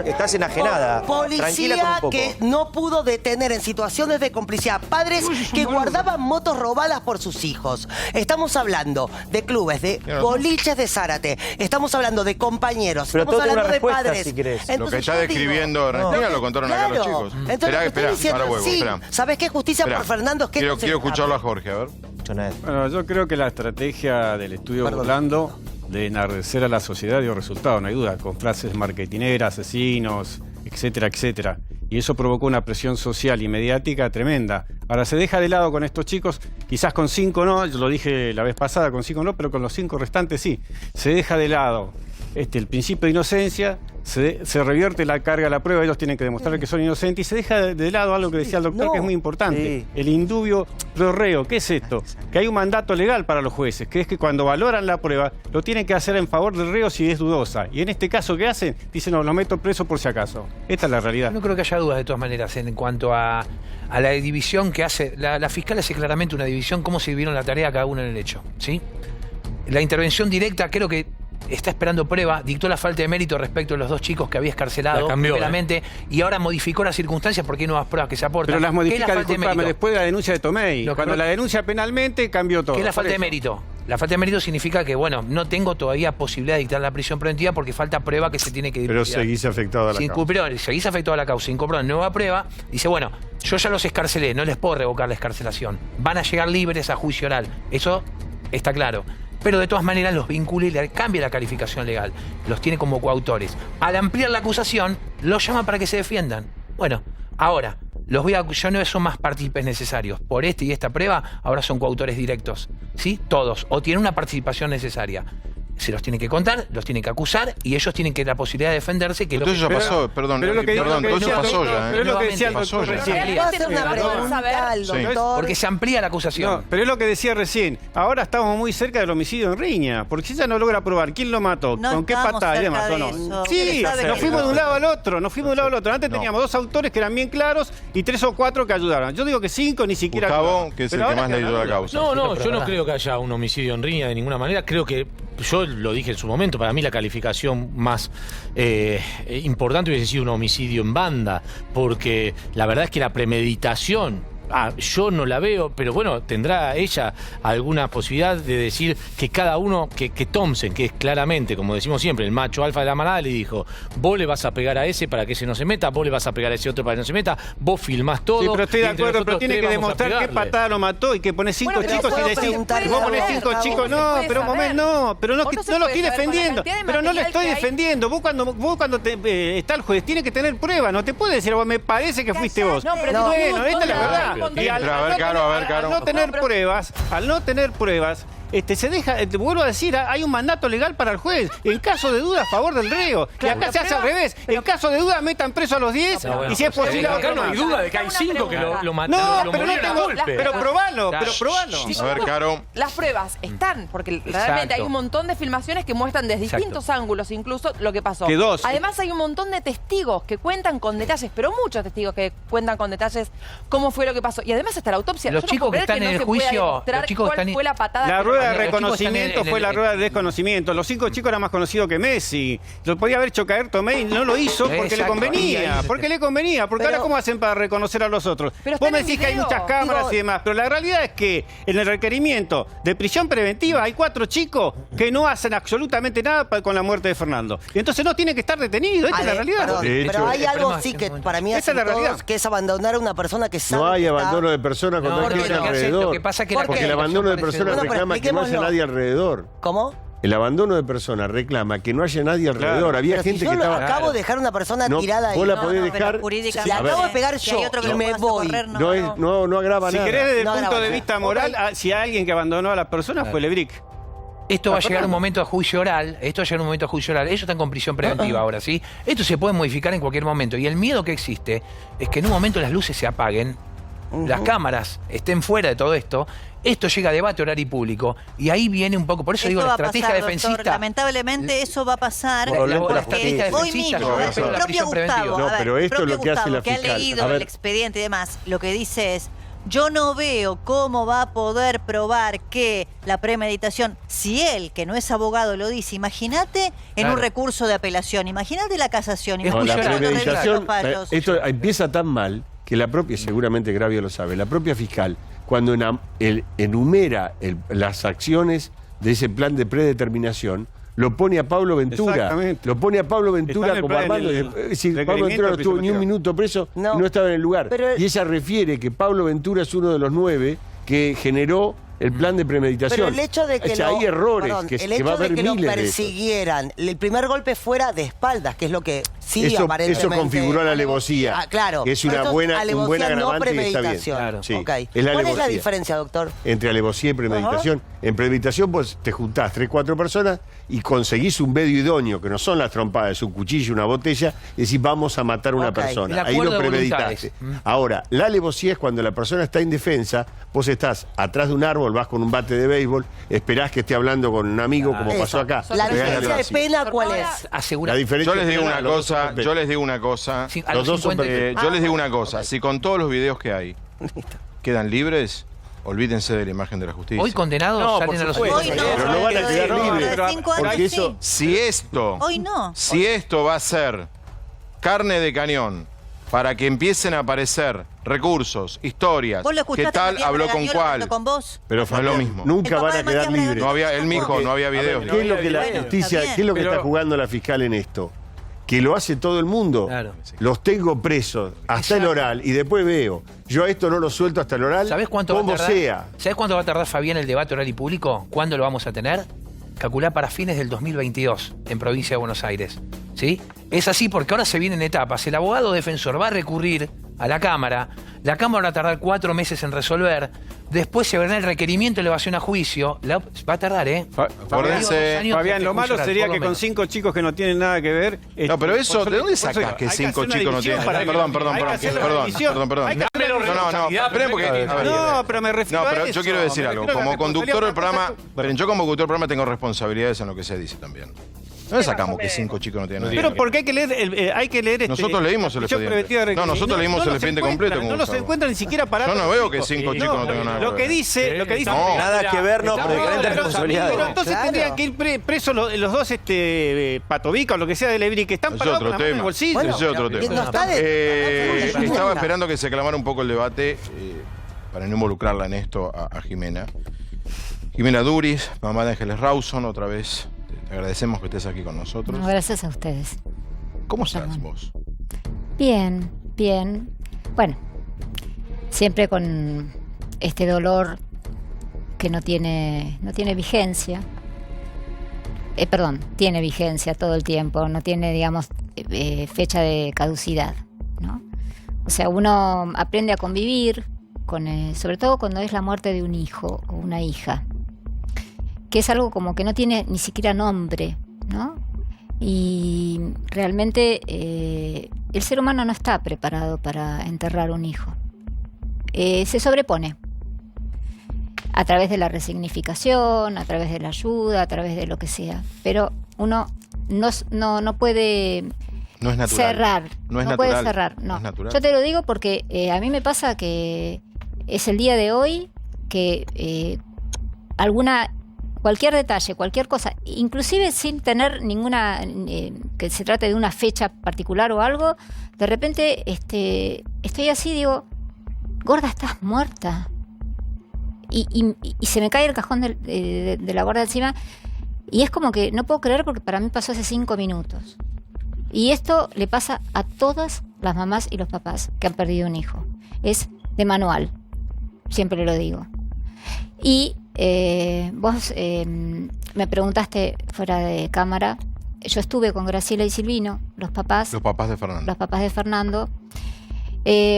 estás enajenada. Policía que no pudo detener en situaciones de complicidad, padres que guardaban motos robadas por sus hijos. Estamos hablando de clubes, de boliches de Zárate, estamos hablando de compañeros, pero estamos hablando de padres. Si lo que está describiendo Ernestina lo contaron acá los chicos. Espera, ahora vuelvo, ¿sabés qué justicia por Fernando? Es que quiero escucharlo a Jorge, a ver. Bueno, yo creo que la estrategia del estudio Burlando de enardecer a la sociedad dio resultado, no hay duda, con frases marketineras, asesinos, etcétera, etcétera. Y eso provocó una presión social y mediática tremenda. Ahora se deja de lado con estos chicos, quizás con 5 no, yo lo dije la vez pasada, con 5 no, pero con los 5 restantes sí. Se deja de lado el principio de inocencia, se revierte la carga a la prueba, ellos tienen que demostrar que son inocentes y se deja de lado algo que decía el doctor que es muy importante, el indubio pro reo. ¿Qué es esto? Que hay un mandato legal para los jueces, que es que cuando valoran la prueba lo tienen que hacer en favor del reo si es dudosa. Y en este caso, ¿qué hacen? Dicen, no, lo meto preso por si acaso. Esta es la realidad. No creo que haya dudas de todas maneras en cuanto a la división que hace. La fiscal hace claramente una división, cómo se dividieron la tarea cada uno en el hecho, ¿sí? La intervención directa creo que está esperando prueba, dictó la falta de mérito respecto a los 2 chicos que había escarcelado primeramente y ahora modificó las circunstancias porque hay nuevas pruebas que se aportan. Pero las modifica, disculpame, después de la denuncia de Tomei. Cuando la denuncia penalmente cambió todo. ¿Qué es la falta de mérito? La falta de mérito significa que, bueno, no tengo todavía posibilidad de dictar la prisión preventiva porque falta prueba que se tiene que Pero seguís afectado a la causa. Seguís afectado a la causa. Incorporó nueva prueba. Dice, bueno, yo ya los escarcelé, no les puedo revocar la escarcelación. Van a llegar libres a juicio oral. Eso está claro. Pero de todas maneras los vincula y le cambia la calificación legal. Los tiene como coautores. Al ampliar la acusación, los llama para que se defiendan. Bueno, ahora, ya no son más partícipes necesarios. Por y esta prueba, ahora son coautores directos. ¿Sí? Todos. O tienen una participación necesaria. Se los tiene que contar, los tiene que acusar y ellos tienen que tener la posibilidad de defenderse. Que entonces ya pasó, perdón, todo eso pasó ya. Pero es lo que decía el doctor recién. ¿Puedo hacer una pregunta al doctor? Porque se amplía la acusación. No, pero es lo que decía recién. Ahora estamos muy cerca del homicidio en riña. Porque si ella no logra probar quién lo mató, No con qué estamos patada y cerca demás, de ¿o no? eso. Sí, Usted sabe nos que fuimos no. de un lado al otro. Antes teníamos 2 autores que eran bien claros y 3 o 4 que ayudaron. Yo digo que 5 ni siquiera. Gustavo, que es el que más le ayudó a la causa. No, yo no creo que haya un homicidio en riña de ninguna manera. Creo que, yo lo dije en su momento, para mí la calificación más importante hubiese sido un homicidio en banda, porque la verdad es que la premeditación, yo no la veo, pero bueno, tendrá ella alguna posibilidad de decir que cada uno, que Thompson, que es claramente, como decimos siempre, el macho alfa de la manada, le dijo: vos le vas a pegar a ese para que ese no se meta, vos le vas a pegar a ese otro para que no se meta, vos filmás todo. Sí, pero estoy de y entre acuerdo, pero nosotros tiene tres que vamos a demostrar qué pegarle. patada lo mató y que pone 5 Bueno, pero chicos puedo y decir, preguntar vos ponés algo, 5 Gustavo. chicos, no, puede pero un saber. momento, no, pero no, Vos no se no lo puede estoy saber con la defendiendo, cantidad de pero no lo material estoy que hay. defendiendo. Vos cuando está el juez, tiene que tener pruebas, no te puede decir, vos me parece que fuiste vos. No, pero No. Bueno, esta es la verdad. Y A ver, Caro. al no tener pruebas, se deja, te vuelvo a decir, hay un mandato legal para el juez. En caso de duda, a favor del reo. Claro, y acá se hace pero- al revés. En caso de duda, metan preso a los 10 y si es posible a Acá otro no hay más. duda de que hay 5 que lo No, mataron, lo pero no murieron a tengo. golpe. Pero probalo, Claro. A ver, Caro. Las pruebas están, porque realmente hay un montón de filmaciones que muestran desde distintos ángulos incluso lo que pasó. Que 2. Además hay un montón de testigos que cuentan con detalles, pero muchos testigos que cuentan con detalles cómo fue lo que pasó. Y además hasta la autopsia. Los Yo no chicos puedo que creer están no en el se pueda juicio, demostrar los chicos que cuál están en- fue la patada. La que rueda de los chicos reconocimiento están en fue el- la rueda de desconocimiento. Los 5 chicos eran más conocidos que Messi. Lo podía haber hecho caer Tomé y no lo hizo porque le Exacto. convenía. Porque le convenía. Porque Pero- ahora, ¿cómo hacen para reconocer a los otros? Pero Vos están me en decís que hay video. muchas cámaras Digo- y demás. Pero la realidad es que en el requerimiento de prisión preventiva hay 4 chicos que no hacen absolutamente nada con la muerte de Fernando. Y entonces no tienen que estar detenidos. Esta A es la ver, realidad. perdón, De hecho, pero hay el algo problema sí es que que para mí esa hacen es la realidad. todos, que es abandonar a una persona que sabe No hay que está- abandono de personas cuando No, hay no, gente lo que hace- alrededor. lo que pasa es que la Porque el calificación abandono de parece- personas Bueno, pero reclama que no haya expliquémoslo. nadie alrededor. ¿Cómo? El abandono de personas reclama que no haya nadie alrededor. Había Pero si gente yo que lo estaba... acabo de dejar a una persona No, tirada ahí. vos la No, podés no, pero dejar... jurídicamente, La acabo de pegar si hay yo otro que y lo me pueda hacer voy. correr, No agrava Si nada. querés, desde el No punto graba de nada. vista moral, si hay alguien que abandonó a la persona fue Lebric. Esto va a llegar un momento a juicio oral. Ellos están con prisión preventiva ahora, ¿sí? Esto se puede modificar en cualquier momento. Y el miedo que existe es que en un momento las luces se apaguen, las cámaras estén fuera de todo esto, esto llega a debate oral y público. Y ahí viene un poco, por eso digo, Esto la va a estrategia pasar, doctor. defensista. Lamentablemente eso va a pasar Volvemos a la porque estrategia hoy defensista, mismo yo el respeto la propio prisión preventiva. Gustavo, No, a ver, pero esto el es lo que hace propio la Gustavo, que ha fiscal. leído A ver. el expediente y demás, lo que dice es: yo no veo cómo va a poder probar que la premeditación, si él, que no es abogado, lo dice, imagínate en Claro. un recurso de apelación, imagínate la casación, Es No, imagínate la juicio oral. cuando revisa los premeditación, fallos. esto empieza tan mal que la propia, seguramente Gravio lo sabe, la propia fiscal, cuando enumera las acciones de ese plan de predeterminación, lo pone a Pablo Ventura. Exactamente. Lo pone a Pablo Ventura Está en el como plan, Armando. en el Es decir, Pablo Ventura no requerimiento de estuvo ni un prisión minuto preso No. y no estaba en el lugar. Pero- Y ella refiere que Pablo Ventura es uno de los 9 que generó el plan de premeditación. Pero el hecho de que, O sea, hay errores perdón, que el va a hecho de haber que lo miles de esos. persiguieran, el primer golpe fuera de espaldas, que es lo que sí Eso aparentemente... configuró la alevosía. Ah, claro. Que es una Esto buena, un alevosía, buen no agravante y está bien. premeditación. Claro. Sí, Ok. es la ¿Cuál es la alevosía. diferencia, doctor? Entre alevosía y premeditación. En premeditación, pues te juntás 3, 4 personas y conseguís un medio idóneo, que no son las trompadas, es un cuchillo, una botella, y decís, vamos a matar a una Ok. persona. El Ahí acuerdo lo de premeditaste. voluntades. Ahora, la alevosía es cuando la persona está indefensa, vos estás atrás de un árbol, vas con un bate de béisbol, esperás que esté hablando con un amigo, como pasó acá. La Pegás diferencia de así. pena, ¿cuál es? Asegura. La diferencia Yo les digo es una que los dos son cosa, perfectos. yo les digo una cosa. Sí, a Los dos son 50 perfectos. Yo les digo una cosa, si con todos los videos que hay quedan libres, olvídense de la imagen de la justicia. Hoy condenados No, salen por a los supuesto. Hoy no, Pero no van a quedar dentro de libres. 5 años Porque sí. eso... Si esto va a ser carne de cañón para que empiecen a aparecer recursos, historias, ¿Vos lo qué escuchaste? tal Matías habló con Regañolo cuál, hablando con vos? Pero no es lo Fabián, mismo. nunca El papá van a de quedar Matías libres. Regañolo. No había, él mismo, no había videos. ¿Qué es lo que la Bueno, justicia, está qué es lo que bien. está jugando la fiscal en esto? Que lo hace todo el mundo. Claro. Los tengo presos hasta el oral y después veo. Yo a esto no lo suelto hasta el oral. ¿Sabés cuánto va a como tardar? sea. ¿Sabés cuánto va a tardar, Fabián, el debate oral y público? ¿Cuándo lo vamos a tener? Calculá para fines del 2022 en provincia de Buenos Aires. ¿Sí? Es así porque ahora se vienen etapas. El abogado defensor va a recurrir a la Cámara va a tardar 4 meses en resolver, después se verá el requerimiento de elevación a juicio, va a tardar, Fabián, lo malo sería que con 5 chicos que no tienen nada que ver... No, pero eso, ¿de dónde sacás que 5 chicos no tienen? Perdón. No, pero me refiero a eso. Yo quiero decir algo. Como conductor del programa, yo como conductor del programa tengo responsabilidades en lo que se dice también. ¿Dónde sacamos que 5 chicos no tienen nada? Pero porque hay que leer Nosotros leímos el expediente. No, nosotros leímos el expediente completo. No los encuentran ni siquiera para... Yo no veo que 5 chicos no tengan nada que ver. Lo que dice... Nada que ver, no, pero diferentes responsabilidades. Pero entonces tendrían que ir presos los dos Patovica o lo que sea de Lebri, que están parados con la mano en el bolsillo. Ese es otro tema. Estaba esperando que se aclamara un poco el debate para no involucrarla en esto a Jimena. Jimena Duris, mamá de Ángeles Rawson, otra vez. Te agradecemos que estés aquí con nosotros. No, gracias a ustedes. ¿Cómo estás vos? Bien. Bueno, siempre con este dolor que no tiene vigencia. Tiene vigencia todo el tiempo, no tiene, digamos, fecha de caducidad, ¿no? O sea, uno aprende a convivir, sobre todo cuando es la muerte de un hijo o una hija, que es algo como que no tiene ni siquiera nombre, ¿no? Y realmente el ser humano no está preparado para enterrar un hijo. Se sobrepone a través de la resignificación, a través de la ayuda, a través de lo que sea. Pero uno no puede cerrar. No puede cerrar, no. Yo te lo digo porque a mí me pasa que es el día de hoy que cualquier detalle, cualquier cosa, inclusive sin tener ninguna, que se trate de una fecha particular o algo, de repente estoy así, digo, gorda, estás muerta. Y se me cae el cajón de la gorda encima, y es como que no puedo creer porque para mí pasó hace 5 minutos. Y esto le pasa a todas las mamás y los papás que han perdido un hijo. Es de manual, siempre lo digo. Y vos me preguntaste fuera de cámara, yo estuve con Graciela y Silvino, los papás de Fernando.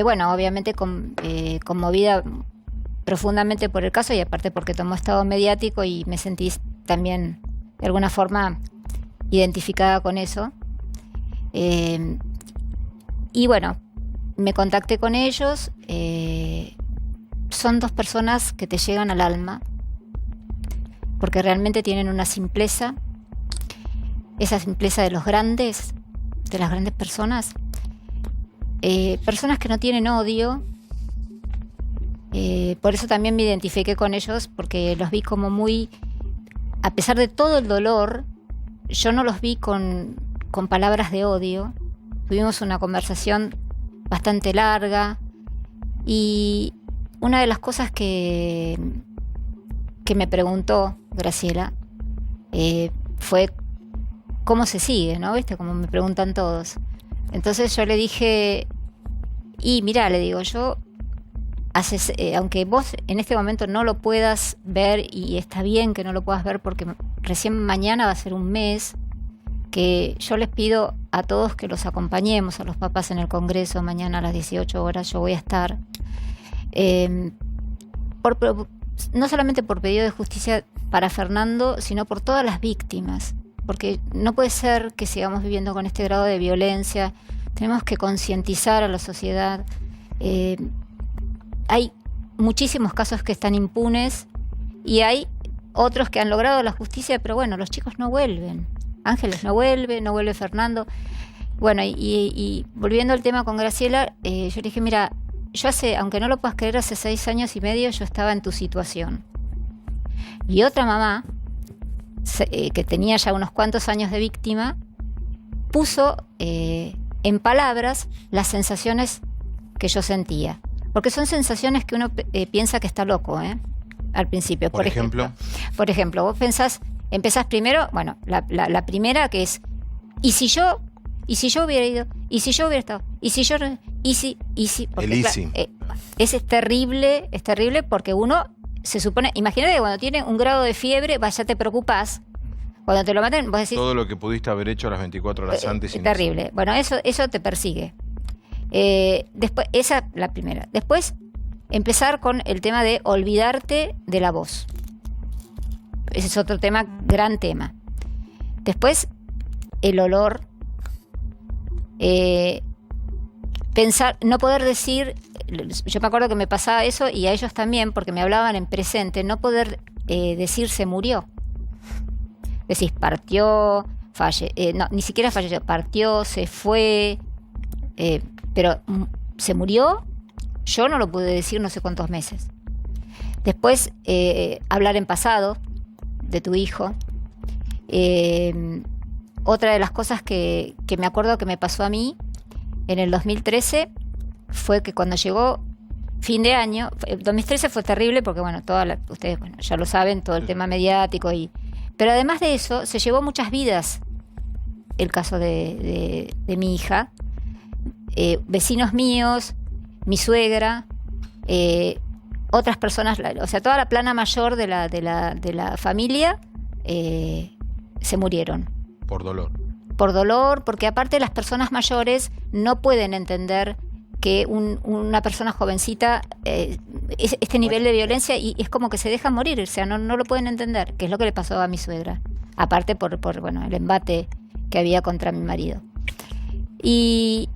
Bueno, obviamente conmovida profundamente por el caso y aparte porque tomó estado mediático y me sentí también de alguna forma identificada con eso. Y bueno, me contacté con ellos. Son 2 personas que te llegan al alma porque realmente tienen una simpleza, esa simpleza de los grandes, de las grandes personas, personas que no tienen odio. Por eso también me identifiqué con ellos, porque los vi como muy, a pesar de todo el dolor, yo no los vi con palabras de odio. Tuvimos una conversación bastante larga y una de las cosas que me preguntó Graciela fue cómo se sigue, ¿no? ¿Viste? Como me preguntan todos. Entonces yo le dije, y mirá, le digo, yo aunque vos en este momento no lo puedas ver, y está bien que no lo puedas ver porque recién mañana va a ser un mes, que yo les pido a todos que los acompañemos, a los papás en el Congreso, mañana a las 18 horas yo voy a estar, no solamente por pedido de justicia para Fernando, sino por todas las víctimas, porque no puede ser que sigamos viviendo con este grado de violencia. Tenemos que concientizar a la sociedad. Hay muchísimos casos que están impunes y hay otros que han logrado la justicia, pero bueno, los chicos no vuelven. Ángeles no vuelve Fernando. Bueno, y volviendo al tema con Graciela, yo le dije, mira, yo aunque no lo puedas creer, hace 6 años y medio yo estaba en tu situación. Y otra mamá, que tenía ya unos cuantos años de víctima, puso en palabras las sensaciones que yo sentía. Porque son sensaciones que uno piensa que está loco, al principio. Por ejemplo, vos empezás primero, bueno, la primera que es, ¿y si yo hubiera ido? ¿Y si yo hubiera estado? ¿Y si yo? ¿Y si? Porque, es terrible porque uno se supone, imagínate que cuando tiene un grado de fiebre, ya te preocupás. Cuando te lo maten, vos decís... Todo lo que pudiste haber hecho a las 24 horas antes. Es terrible. Bueno, eso te persigue. Después, esa la primera. Después, empezar con el tema de olvidarte de la voz. Ese es otro tema, gran tema. Después, el olor. Pensar, no poder decir, yo me acuerdo que me pasaba eso y a ellos también, porque me hablaban en presente, no poder decir se murió. Decís, partió, no, ni siquiera falleció, partió, se fue, pero se murió, yo no lo pude decir no sé cuántos meses. Después, hablar en pasado de tu hijo. Otra de las cosas que me acuerdo que me pasó a mí en el 2013 fue que cuando llegó fin de año, el 2013 fue terrible porque, bueno, ustedes ya lo saben, todo el tema mediático, pero además de eso, se llevó muchas vidas el caso de mi hija, vecinos míos, mi suegra, otras personas, o sea, toda la plana mayor de la familia se murieron. Por dolor. Por dolor, porque aparte las personas mayores no pueden entender que una persona jovencita este nivel de violencia y es como que se deja morir, o sea, no lo pueden entender, que es lo que le pasó a mi suegra, aparte por bueno, el embate que había contra mi marido. Y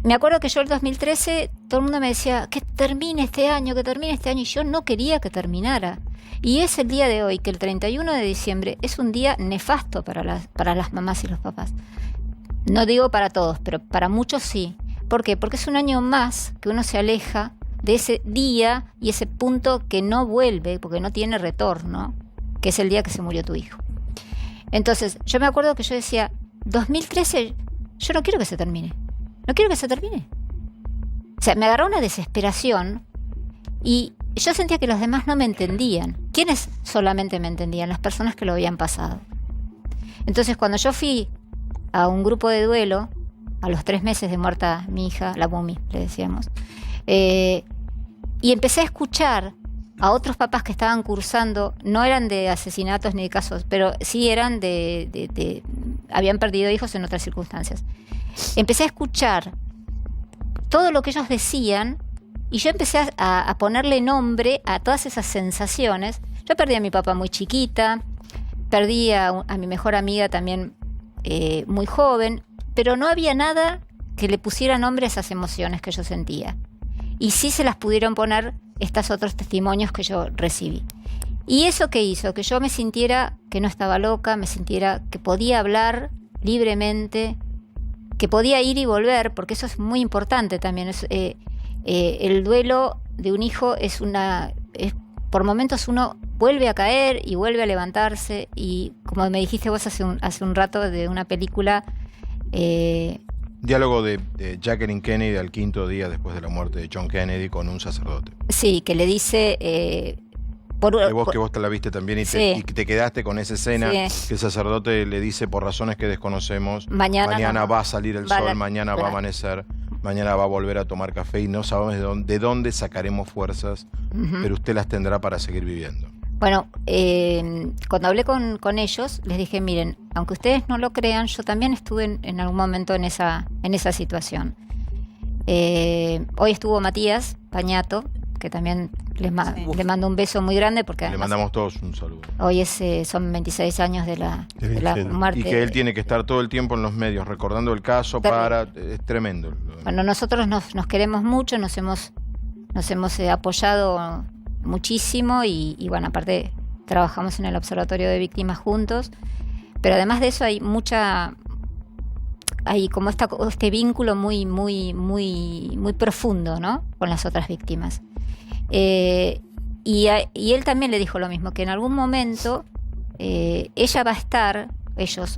me acuerdo que yo el 2013 todo el mundo me decía que termine este año, y yo no quería que terminara. Y es el día de hoy, que el 31 de diciembre es un día nefasto para las mamás y los papás. No digo para todos, pero para muchos sí. ¿Por qué? Porque es un año más que uno se aleja de ese día y ese punto que no vuelve, porque no tiene retorno, que es el día que se murió tu hijo. Entonces, yo me acuerdo que yo decía, 2013, yo no quiero que se termine. No quiero que se termine. O sea, me agarró una desesperación y yo sentía que los demás no me entendían. ¿Quiénes solamente me entendían? Las personas que lo habían pasado. Entonces, cuando yo fui a un grupo de duelo, a los 3 meses de muerta mi hija, la Mumi, le decíamos, y empecé a escuchar a otros papás que estaban cursando, no eran de asesinatos ni de casos, pero sí eran habían perdido hijos en otras circunstancias. Empecé a escuchar todo lo que ellos decían y yo empecé a ponerle nombre a todas esas sensaciones. Yo perdí a mi papá muy chiquita, perdí a mi mejor amiga también muy joven, pero no había nada que le pusiera nombre a esas emociones que yo sentía. Y sí se las pudieron poner estos otros testimonios que yo recibí. ¿Y eso qué hizo? Que yo me sintiera que no estaba loca, me sintiera que podía hablar libremente, que podía ir y volver, porque eso es muy importante también. El duelo de un hijo por momentos uno vuelve a caer y vuelve a levantarse, y como me dijiste vos hace un rato de una película... Diálogo de Jacqueline Kennedy al 5º día después de la muerte de John Kennedy con un sacerdote. Sí, que le dice... que vos te la viste también y te quedaste con esa escena, sí. Que el sacerdote le dice, por razones que desconocemos, mañana va a salir el sol, mañana va a amanecer, mañana va a volver a tomar café y no sabemos de dónde sacaremos fuerzas, pero usted las tendrá para seguir viviendo. Bueno, cuando hablé con ellos, les dije, miren, aunque ustedes no lo crean, yo también estuve en algún momento en esa situación. Hoy estuvo Matías Pañato, que también le mando un beso muy grande porque le mandamos todos un saludo. Hoy son 26 años de la muerte. Y que él tiene que estar todo el tiempo en los medios recordando el caso es tremendo. Bueno, nosotros nos queremos mucho, nos hemos apoyado muchísimo y bueno, aparte trabajamos en el Observatorio de Víctimas juntos, pero además de eso hay como este vínculo muy muy muy muy profundo, ¿no?, con las otras víctimas. Y él también le dijo lo mismo, que en algún momento ellos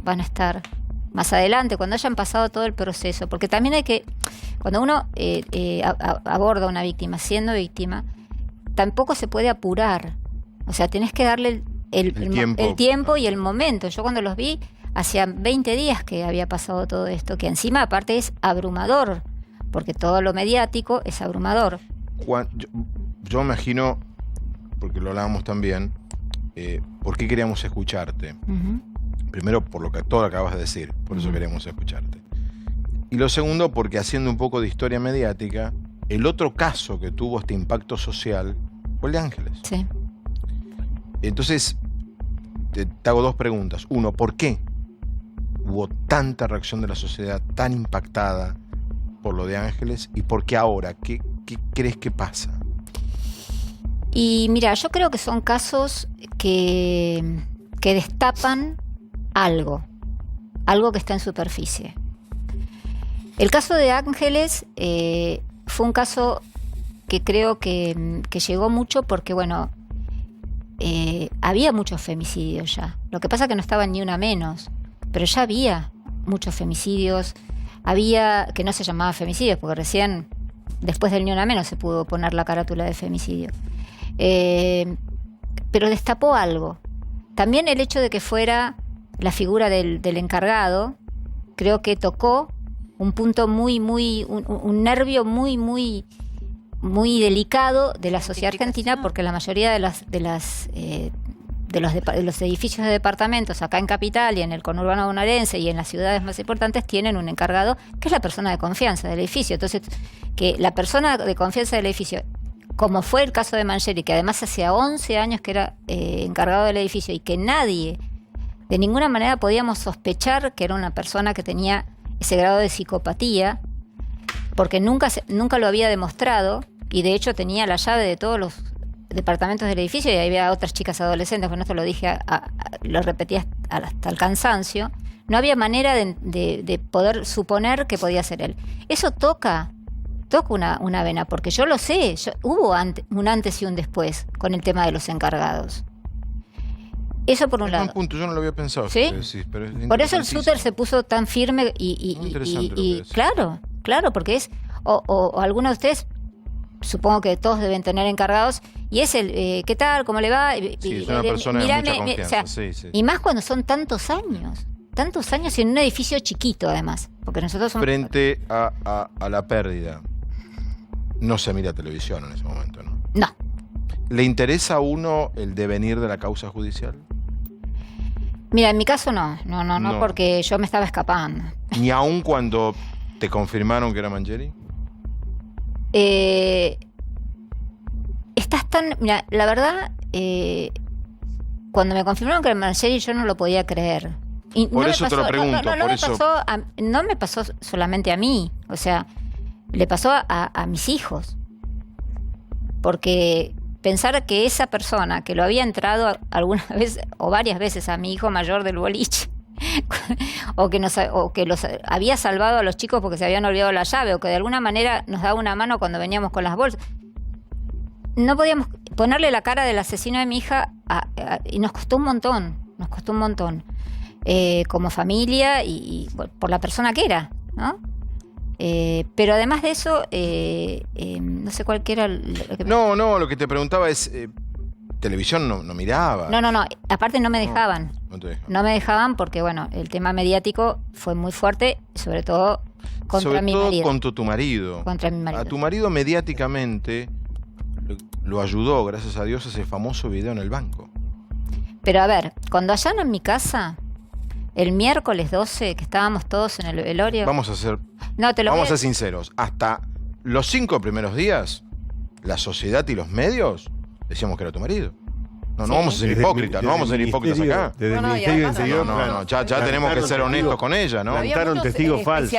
van a estar más adelante, cuando hayan pasado todo el proceso, porque también cuando uno aborda a una víctima, siendo víctima, tampoco se puede apurar, o sea, tenés que darle el tiempo y el momento. Yo cuando los vi, hacía 20 días que había pasado todo esto, que encima aparte es abrumador, porque todo lo mediático es abrumador. Juan, yo imagino, porque lo hablábamos también, ¿por qué queríamos escucharte? Primero, por todo lo que acabas de decir, por eso queríamos escucharte. Y lo segundo, porque haciendo un poco de historia mediática, el otro caso que tuvo este impacto social fue el de Ángeles. Sí. Entonces, te hago dos preguntas. Uno, ¿por qué hubo tanta reacción de la sociedad tan impactada por lo de Ángeles? ¿Y por qué ahora? ¿Qué crees que pasa? Y mira, yo creo que son casos que destapan algo que está en superficie. El caso de Ángeles fue un caso que creo que llegó mucho porque, bueno, había muchos femicidios ya. Lo que pasa es que no estaban ni una menos, pero ya había muchos femicidios. Había, que no se llamaba femicidios, porque recién, después del ni una menos, se pudo poner la carátula de femicidio. Pero destapó algo. También el hecho de que fuera la figura del encargado, creo que tocó un punto un nervio muy delicado de la sociedad argentina, porque la mayoría de los edificios de departamentos acá en Capital y en el conurbano bonaerense y en las ciudades más importantes tienen un encargado que es la persona de confianza del edificio. Entonces, que la persona de confianza del edificio, como fue el caso de Mangeri, que además hacía 11 años que era encargado del edificio y que nadie, de ninguna manera podíamos sospechar que era una persona que tenía ese grado de psicopatía, porque nunca lo había demostrado, y de hecho tenía la llave de todos los departamentos del edificio y había otras chicas adolescentes, con esto lo dije, lo repetí hasta el cansancio. No había manera de poder suponer que podía ser él. Eso toca una vena, porque yo lo sé, hubo un antes y un después con el tema de los encargados. Eso por un lado. Punto, yo no lo había pensado. ¿Sí? Decís, pero por eso el Suter se puso tan firme y claro, porque es o alguno de ustedes, supongo que todos deben tener encargados, y es el ¿qué tal? ¿Cómo le va? Sí, es una persona de mucha confianza. O sea, sí. Y más cuando son tantos años y en un edificio chiquito además, porque nosotros somos... Frente a la pérdida, no se mira televisión en ese momento, ¿no? No. ¿Le interesa a uno el devenir de la causa judicial? Mira, en mi caso no, porque yo me estaba escapando. ¿Ni aun cuando te confirmaron que era Mangeri? Estás tan... Mira, la verdad, cuando me confirmaron que era Mangeri yo no lo podía creer. Y por eso te lo pregunto. No me pasó solamente a mí, o sea, le pasó a mis hijos. Porque pensar que esa persona que lo había entrado alguna vez o varias veces a mi hijo mayor del boliche, o que los había salvado a los chicos porque se habían olvidado la llave, o que de alguna manera nos daba una mano cuando veníamos con las bolsas. No podíamos ponerle la cara del asesino de mi hija y nos costó un montón, como familia y por la persona que era, ¿no? Pero además de eso, no sé cuál era lo que... No, lo que te preguntaba es, televisión no miraba. No, aparte no me dejaban. No me dejaban porque, bueno, el tema mediático fue muy fuerte, sobre todo contra mi marido. Contra tu marido. Contra mi marido. A tu marido mediáticamente lo ayudó, gracias a Dios, ese famoso video en el banco. Pero a ver, cuando allanan mi casa, el miércoles 12, que estábamos todos en el velorio... Vamos a ser sinceros. Hasta los 5 primeros días, la sociedad y los medios decíamos que era tu marido. No vamos a ser hipócritas, acá. Desde el Ministerio del Interior. Ya tenemos que ser honestos con ella, ¿no? Plantaron testigos falsos.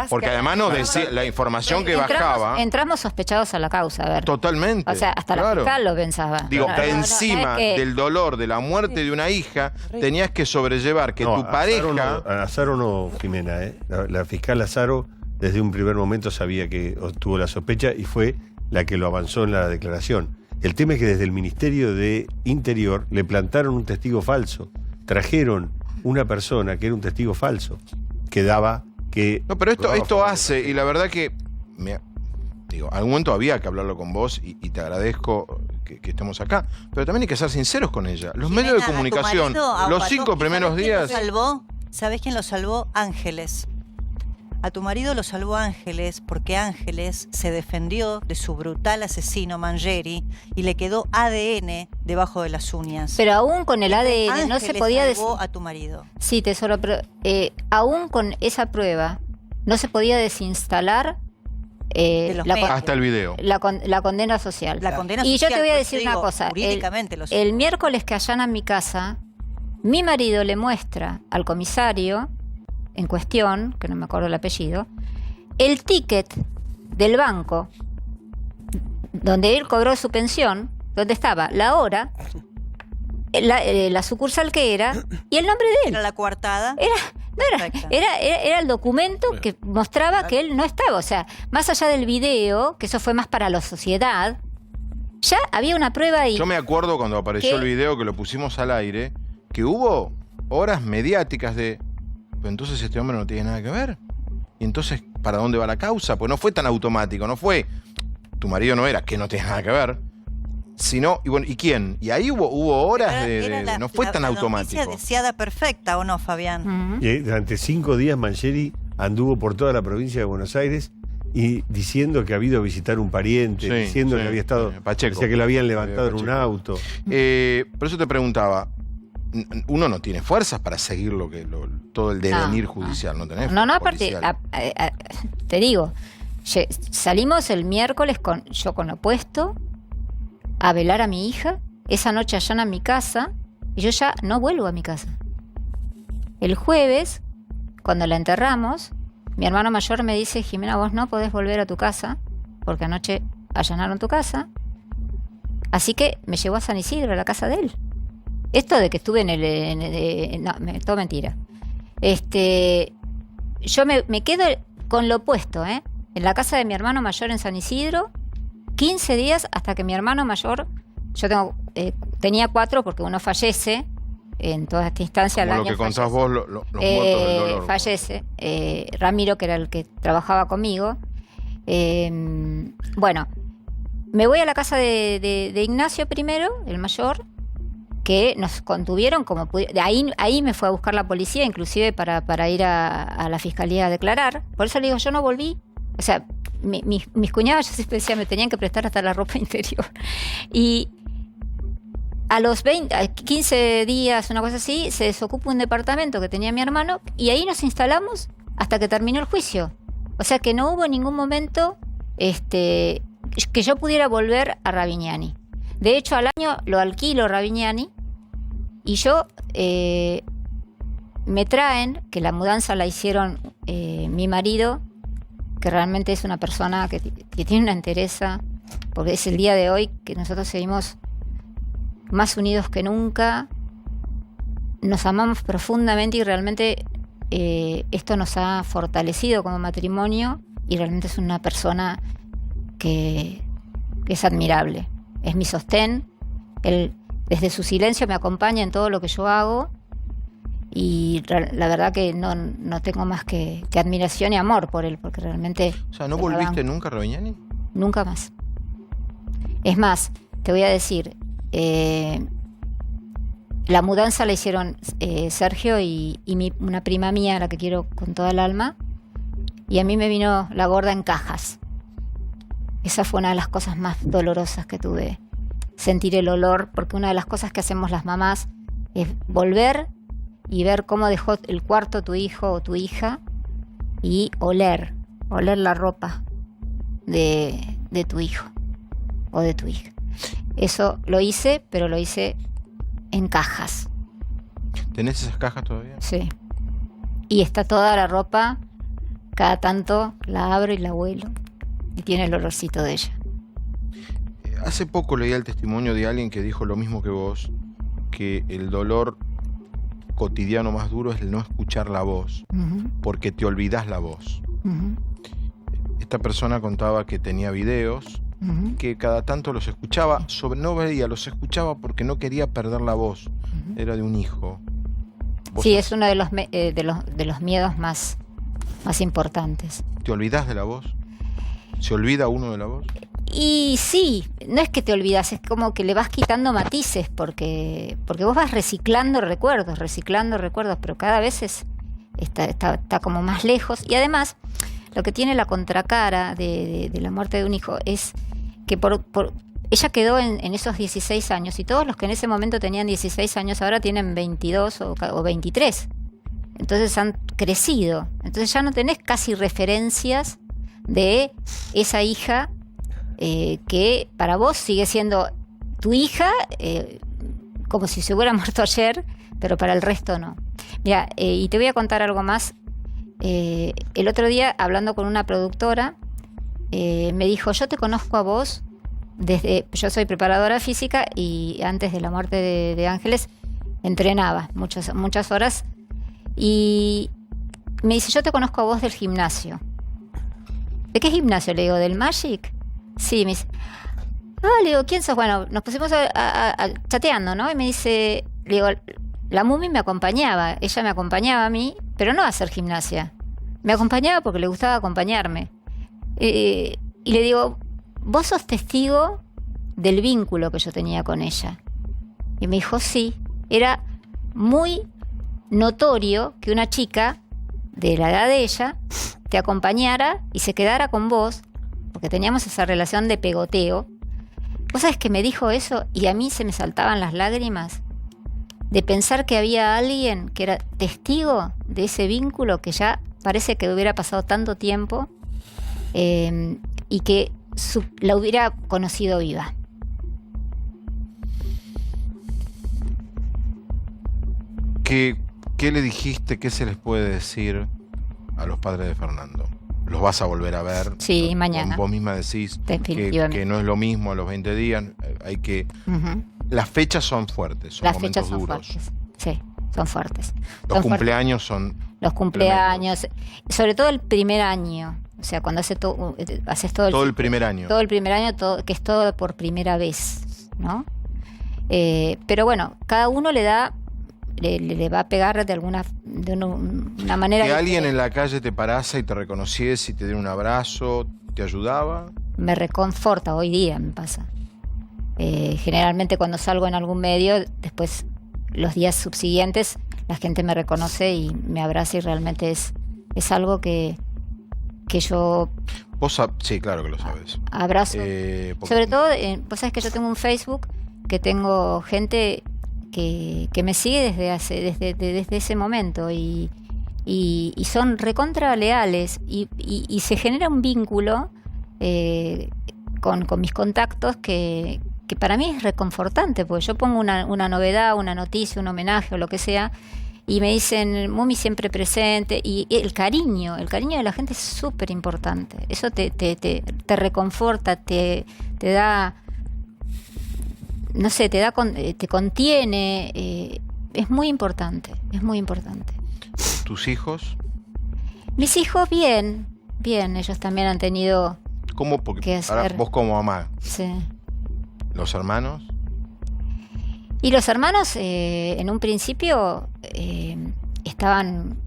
Porque además nos decía la información que bajaba. Entramos sospechados a la causa, a ver. Totalmente. O sea, hasta la fiscal lo pensaba. Digo, que encima del dolor de la muerte de una hija, tenías que sobrellevar que tu pareja... Azaro no, Jimena, la fiscal Azaro desde un primer momento sabía que tuvo la sospecha y fue la que lo avanzó en la declaración. El tema es que desde el Ministerio de Interior le plantaron un testigo falso. Trajeron una persona que era un testigo falso, que daba que... No, pero esto hace, y la verdad que... algún momento había que hablarlo con vos y te agradezco que estemos acá, pero también hay que ser sinceros con ella. Los medios de comunicación, los 5 primeros días... ¿Sabés quién lo salvó? Ángeles. A tu marido lo salvó Ángeles porque Ángeles se defendió de su brutal asesino Mangeri y le quedó ADN debajo de las uñas. Pero aún con el ADN Ángeles no se podía salvó a tu marido. Sí, tesoro, pero aún con esa prueba no se podía desinstalar hasta el video. La condena social. La condena y social, yo te voy a pues, decir una cosa. Jurídicamente El miércoles que allanan mi casa, mi marido le muestra al comisario en cuestión, que no me acuerdo el apellido, el ticket del banco donde él cobró su pensión, donde estaba la hora, la sucursal que era y el nombre de él. Era la coartada. Era el documento que mostraba que él no estaba. O sea, más allá del video, que eso fue más para la sociedad, ya había una prueba ahí. Yo me acuerdo cuando apareció el video, que lo pusimos al aire, que hubo horas mediáticas de... Pero entonces este hombre no tiene nada que ver. Y entonces, ¿para dónde va la causa? Pues no fue tan automático, no fue... Tu marido no era, que no tiene nada que ver. Sino, y bueno, ¿y quién? Y ahí hubo horas no fue tan automático. La noticia deseada perfecta, ¿o no, Fabián? Y durante 5 días Mangieri anduvo por toda la provincia de Buenos Aires y diciendo que había ido a visitar un pariente, diciendo que había estado... Pacheco. Decía que lo habían levantado en un auto. Por eso te preguntaba, uno no tiene fuerzas para seguir todo el devenir judicial, ¿no tenés? No, aparte, te digo, salimos el miércoles yo con lo puesto a velar a mi hija. Esa noche allanan mi casa y yo ya no vuelvo a mi casa. El jueves, cuando la enterramos, mi hermano mayor me dice: Jimena, vos no podés volver a tu casa porque anoche allanaron tu casa. Así que me llevó a San Isidro, a la casa de él. Esto de que estuve todo mentira. Yo me quedo con lo opuesto, en la casa de mi hermano mayor en San Isidro, 15 días hasta que mi hermano mayor, yo tenía 4 porque uno fallece en toda esta instancia. Como al lo año que contás vos, los muertos del dolor. Fallece. Ramiro, que era el que trabajaba conmigo. Bueno, me voy a la casa de Ignacio primero, el mayor, que nos contuvieron como pudieron. Ahí me fue a buscar la policía, inclusive para ir a la fiscalía a declarar. Por eso le digo, yo no volví. O sea, mis cuñadas, yo siempre decía, me tenían que prestar hasta la ropa interior. Y a los 15 días, una cosa así, se desocupa un departamento que tenía mi hermano y ahí nos instalamos hasta que terminó el juicio. O sea que no hubo ningún momento que yo pudiera volver a Ravignani. De hecho, al año lo alquilo Ravignani y yo me traen, que la mudanza la hicieron mi marido, que realmente es una persona que tiene una entereza, porque es el día de hoy que nosotros seguimos más unidos que nunca, nos amamos profundamente y realmente esto nos ha fortalecido como matrimonio y realmente es una persona que es admirable, es mi sostén. Él desde su silencio me acompaña en todo lo que yo hago y la verdad que no tengo más que admiración y amor por él, porque realmente... O sea, ¿no volviste nunca a Ravignani? Nunca más. Es más, te voy a decir, la mudanza la hicieron Sergio y una prima mía, a la que quiero con toda el alma, y a mí me vino la gorda en cajas. Esa fue una de las cosas más dolorosas que tuve, sentir el olor, porque una de las cosas que hacemos las mamás es volver y ver cómo dejó el cuarto tu hijo o tu hija y oler la ropa de tu hijo o de tu hija. Eso lo hice, pero lo hice en cajas. ¿Tenés esas cajas todavía? Sí. Y está toda la ropa, cada tanto la abro y la huelo y tiene el olorcito de ella. Hace poco leí el testimonio de alguien que dijo lo mismo que vos, que el dolor cotidiano más duro es el no escuchar la voz, porque te olvidás la voz. Esta persona contaba que tenía videos, que cada tanto los escuchaba, no veía, los escuchaba porque no quería perder la voz. Era de un hijo. Sí, es uno de los miedos más importantes. ¿Te olvidás de la voz? ¿Se olvida uno de la voz? Y sí, no es que te olvidas, es como que le vas quitando matices, porque vos vas reciclando recuerdos, pero cada vez está como más lejos. Y además, lo que tiene la contracara de la muerte de un hijo es que ella quedó en esos 16 años, y todos los que en ese momento tenían 16 años ahora tienen 22 o 23. entonces han crecido. Entonces ya no tenés casi referencias de esa hija que para vos sigue siendo tu hija, como si se hubiera muerto ayer, pero para el resto no. Mira, y te voy a contar algo más. El otro día, hablando con una productora, me dijo, yo te conozco a vos yo soy preparadora física y antes de la muerte de Ángeles entrenaba muchas horas, y me dice, yo te conozco a vos del gimnasio. ¿De qué gimnasio? Le digo, ¿del Magic? Sí, me dice, le digo, ¿quién sos? Bueno, nos pusimos a chateando, ¿no? Y me dice, le digo, la Mumi me acompañaba, ella me acompañaba a mí, pero no a hacer gimnasia. Me acompañaba porque le gustaba acompañarme. Y le digo, vos sos testigo del vínculo que yo tenía con ella. Y me dijo, sí. Era muy notorio que una chica de la edad de ella te acompañara y se quedara con vos, porque teníamos esa relación de pegoteo. Vos sabés que me dijo eso y a mí se me saltaban las lágrimas de pensar que había alguien que era testigo de ese vínculo que ya parece que hubiera pasado tanto tiempo, y que la hubiera conocido viva. ¿Qué le dijiste? ¿Qué se les puede decir a los padres de Fernando? ¿Los vas a volver a ver? Sí, mañana. Vos misma decís que no es lo mismo a los 20 días. Hay que... Las fechas son fuertes, son momentos duros. Fuertes. Sí, son fuertes. Los cumpleaños son... Los cumpleaños, sobre todo el primer año. O sea, cuando haces todo el primer año. Todo el primer año, que es todo por primera vez, ¿no? Pero bueno, cada uno le va a pegar de una manera. Que alguien en la calle te parase y te reconociese y te diera un abrazo, ¿te ayudaba? Me reconforta, hoy día me pasa. Generalmente cuando salgo en algún medio, después los días subsiguientes, la gente me reconoce y me abraza, y realmente es algo que yo... Vos sí, claro que lo sabes. Abrazo. Sobre todo, vos sabés que yo tengo un Facebook, que tengo gente que me sigue desde ese momento, y son recontra leales, y se genera un vínculo con mis contactos que para mí es reconfortante, porque yo pongo una novedad, una noticia, un homenaje o lo que sea, y me dicen, Mumi siempre presente, y el cariño de la gente es súper importante. Eso te reconforta, te da, no sé, te contiene, es muy importante, es muy importante. ¿Tus hijos? Mis hijos bien, ellos también han tenido... ¿Cómo? Porque ahora vos como mamá. Sí. ¿Los hermanos? Y los hermanos, en un principio, estaban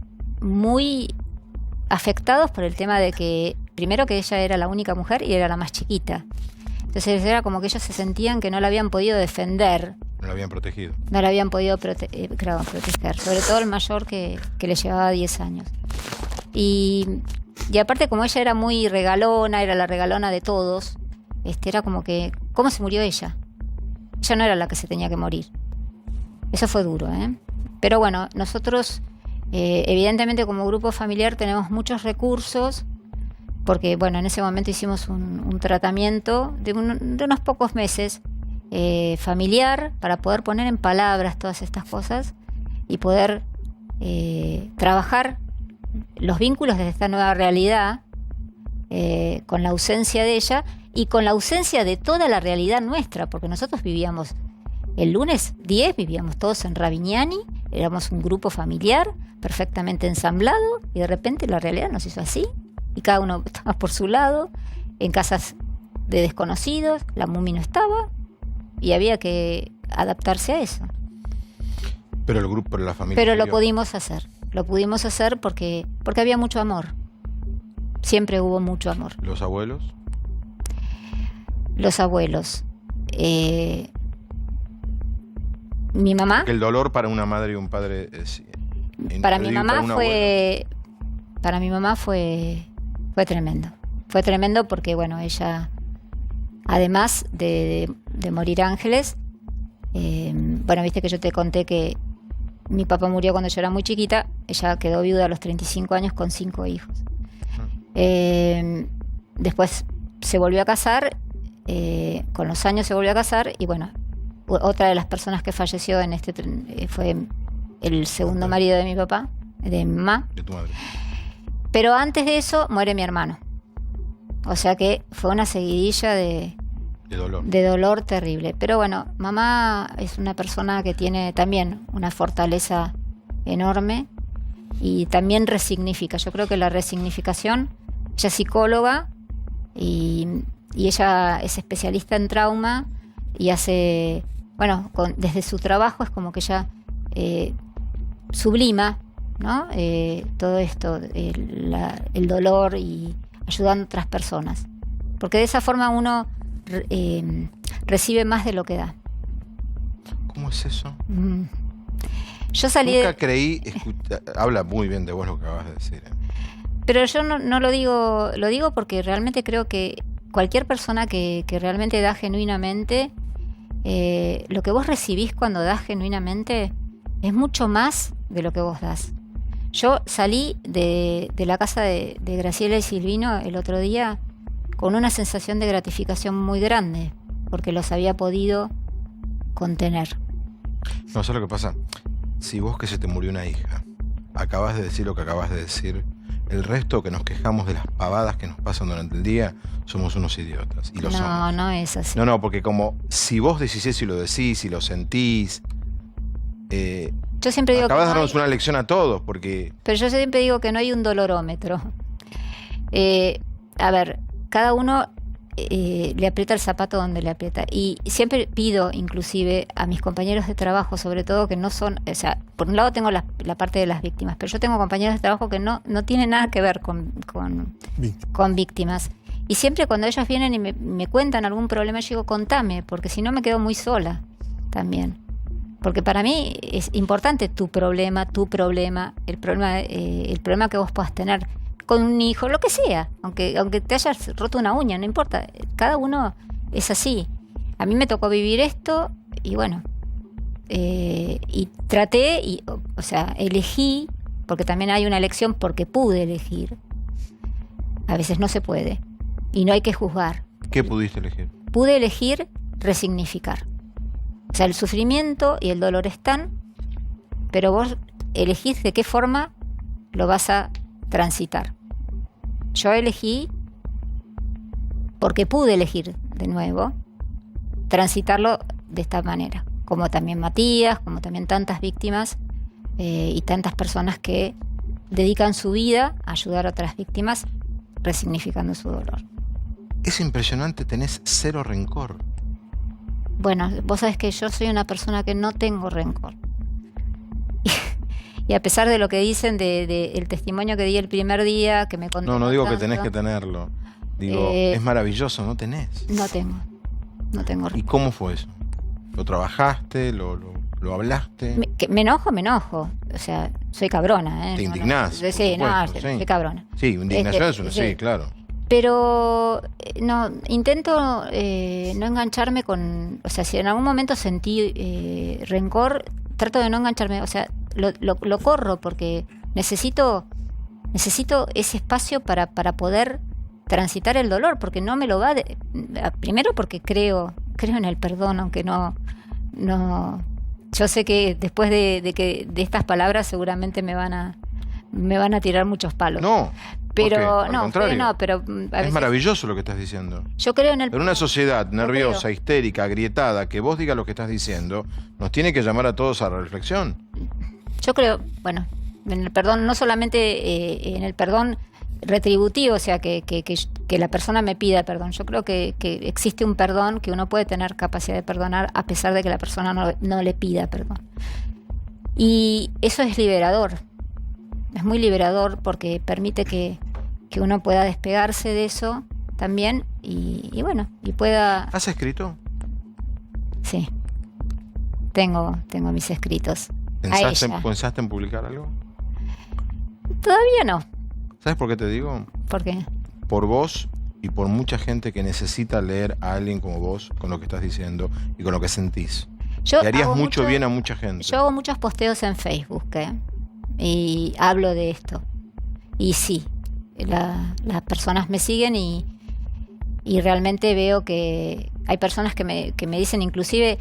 muy afectados por el tema de que, primero, que ella era la única mujer y era la más chiquita. Entonces era como que ellos se sentían que no la habían podido defender. No la habían protegido. No la habían podido proteger, sobre todo el mayor, que le llevaba 10 años. Y aparte, como ella era muy regalona, era la regalona de todos, era como que, ¿cómo se murió ella? Ella no era la que se tenía que morir. Eso fue duro, ¿eh? Pero bueno, nosotros, evidentemente como grupo familiar tenemos muchos recursos, porque bueno, en ese momento hicimos un tratamiento de unos pocos meses, familiar, para poder poner en palabras todas estas cosas y poder trabajar los vínculos de esta nueva realidad, con la ausencia de ella y con la ausencia de toda la realidad nuestra, porque nosotros vivíamos el lunes 10, vivíamos todos en Ravignani, éramos un grupo familiar perfectamente ensamblado, y de repente la realidad nos hizo así, y cada uno estaba por su lado, en casas de desconocidos, la Mumi no estaba, y había que adaptarse a eso. Pero el grupo, la familia... Pero lo pudimos hacer porque había mucho amor. Siempre hubo mucho amor. ¿Los abuelos? Los abuelos. Mi mamá... Porque el dolor para una madre y un padre es... Para mi mamá fue tremendo. Fue tremendo porque, bueno, ella, además de morir Ángeles, bueno, viste que yo te conté que mi papá murió cuando yo era muy chiquita, ella quedó viuda a los 35 años con 5 hijos. Después se volvió a casar, con los años se volvió a casar, y bueno, otra de las personas que falleció en este fue el segundo marido de mi papá, de mi mamá. De tu madre. Pero antes de eso muere mi hermano. O sea que fue una seguidilla de dolor terrible. Pero bueno, mamá es una persona que tiene también una fortaleza enorme y también resignifica. Yo creo que la resignificación, ella es psicóloga y ella es especialista en trauma y hace, bueno, desde su trabajo es como que ella sublima, ¿no? Todo esto, el dolor, y ayudando a otras personas. Porque de esa forma uno recibe más de lo que da. ¿Cómo es eso? Yo salí Nunca creí, habla muy bien de vos lo que acabas de decir. Pero yo no lo digo porque realmente creo que cualquier persona que realmente da genuinamente, lo que vos recibís cuando das genuinamente es mucho más de lo que vos das. Yo salí de la casa de Graciela y Silvino el otro día con una sensación de gratificación muy grande, porque los había podido contener. No, ¿sabes lo que pasa? Si vos, que se te murió una hija, acabas de decir lo que acabas de decir, el resto que nos quejamos de las pavadas que nos pasan durante el día, somos unos idiotas. Y lo somos. No es así. No, porque como si vos decís eso y lo decís y lo sentís, yo siempre digo acabas que de darnos una lección a todos, porque... Pero yo siempre digo que no hay un dolorómetro. A ver, cada uno le aprieta el zapato donde le aprieta. Y siempre pido, inclusive, a mis compañeros de trabajo, sobre todo, que no son... O sea, por un lado tengo la parte de las víctimas, pero yo tengo compañeros de trabajo que no tienen nada que ver con víctimas. Y siempre cuando ellos vienen y me cuentan algún problema, yo digo, contame, porque si no me quedo muy sola también. Porque para mí es importante tu problema, el problema que vos puedas tener con un hijo, lo que sea, aunque te hayas roto una uña, no importa, cada uno es así. A mí me tocó vivir esto y bueno, y traté, o sea, elegí, porque también hay una elección porque pude elegir. A veces no se puede y no hay que juzgar. ¿Qué pudiste elegir? Pude elegir resignificar. O sea, el sufrimiento y el dolor están, pero vos elegís de qué forma lo vas a transitar. Yo elegí, porque pude elegir de nuevo, transitarlo de esta manera. Como también Matías, como también tantas víctimas y tantas personas que dedican su vida a ayudar a otras víctimas resignificando su dolor. Es impresionante, tenés 0 rencor. Bueno, vos sabés que yo soy una persona que no tengo rencor. Y a pesar de lo que dicen el testimonio que di el primer día, que me contó... No digo que tenés que tenerlo. Digo, es maravilloso, no tenés. No tengo rencor. ¿Y cómo fue eso? ¿Lo trabajaste? ¿Lo hablaste? Me enojo. O sea, soy cabrona. ¿Te indignás? Sí, sí. Soy cabrona. Sí, indignación es una, sí, claro. Pero no, intento no engancharme con... O sea, si en algún momento sentí rencor, trato de no engancharme. O sea, lo corro porque necesito ese espacio para poder transitar el dolor, porque no me lo va... Primero porque creo en el perdón, aunque no... Yo sé que después de estas palabras seguramente me van a tirar muchos palos. No. Pero al contrario, pero a es maravilloso lo que estás diciendo. Yo creo en el... Pero una sociedad nerviosa, histérica, agrietada, que vos digas lo que estás diciendo, nos tiene que llamar a todos a la reflexión. Yo creo, bueno, en el perdón, no solamente en el perdón retributivo, o sea, que la persona me pida perdón. Yo creo que existe un perdón que uno puede tener capacidad de perdonar a pesar de que la persona no le pida perdón. Y eso es liberador. Es muy liberador porque permite que uno pueda despegarse de eso también y bueno, y pueda... ¿Has escrito? Sí. Tengo mis escritos. ¿Pensaste en publicar algo? Todavía no. ¿Sabes por qué te digo? ¿Por qué? Por vos y por mucha gente que necesita leer a alguien como vos con lo que estás diciendo y con lo que sentís. Le harías mucho bien a mucha gente. Yo hago muchos posteos en Facebook, y hablo de esto. Y sí, las personas me siguen y realmente veo que hay personas que me dicen, inclusive,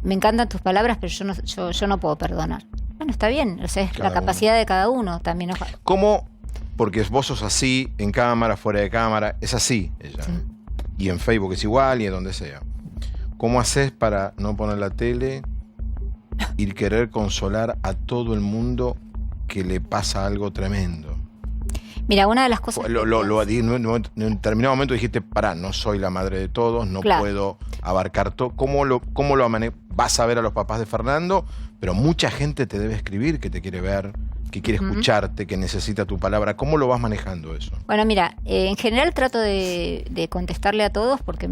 me encantan tus palabras, pero yo no puedo perdonar. Bueno, está bien, o sea, es la capacidad de cada uno también. ¿Cómo? Porque vos sos así, en cámara, fuera de cámara, es así ella. Sí. Y en Facebook es igual y en donde sea. ¿Cómo haces para no poner la tele y querer consolar a todo el mundo que le pasa algo tremendo? Mira, una de las cosas... En determinado momento dijiste, pará, no soy la madre de todos, no puedo abarcar todo. ¿Cómo lo vas a ver a los papás de Fernando? Pero mucha gente te debe escribir que te quiere ver, que quiere escucharte, que necesita tu palabra. ¿Cómo lo vas manejando eso? Bueno, mira, en general trato de contestarle a todos porque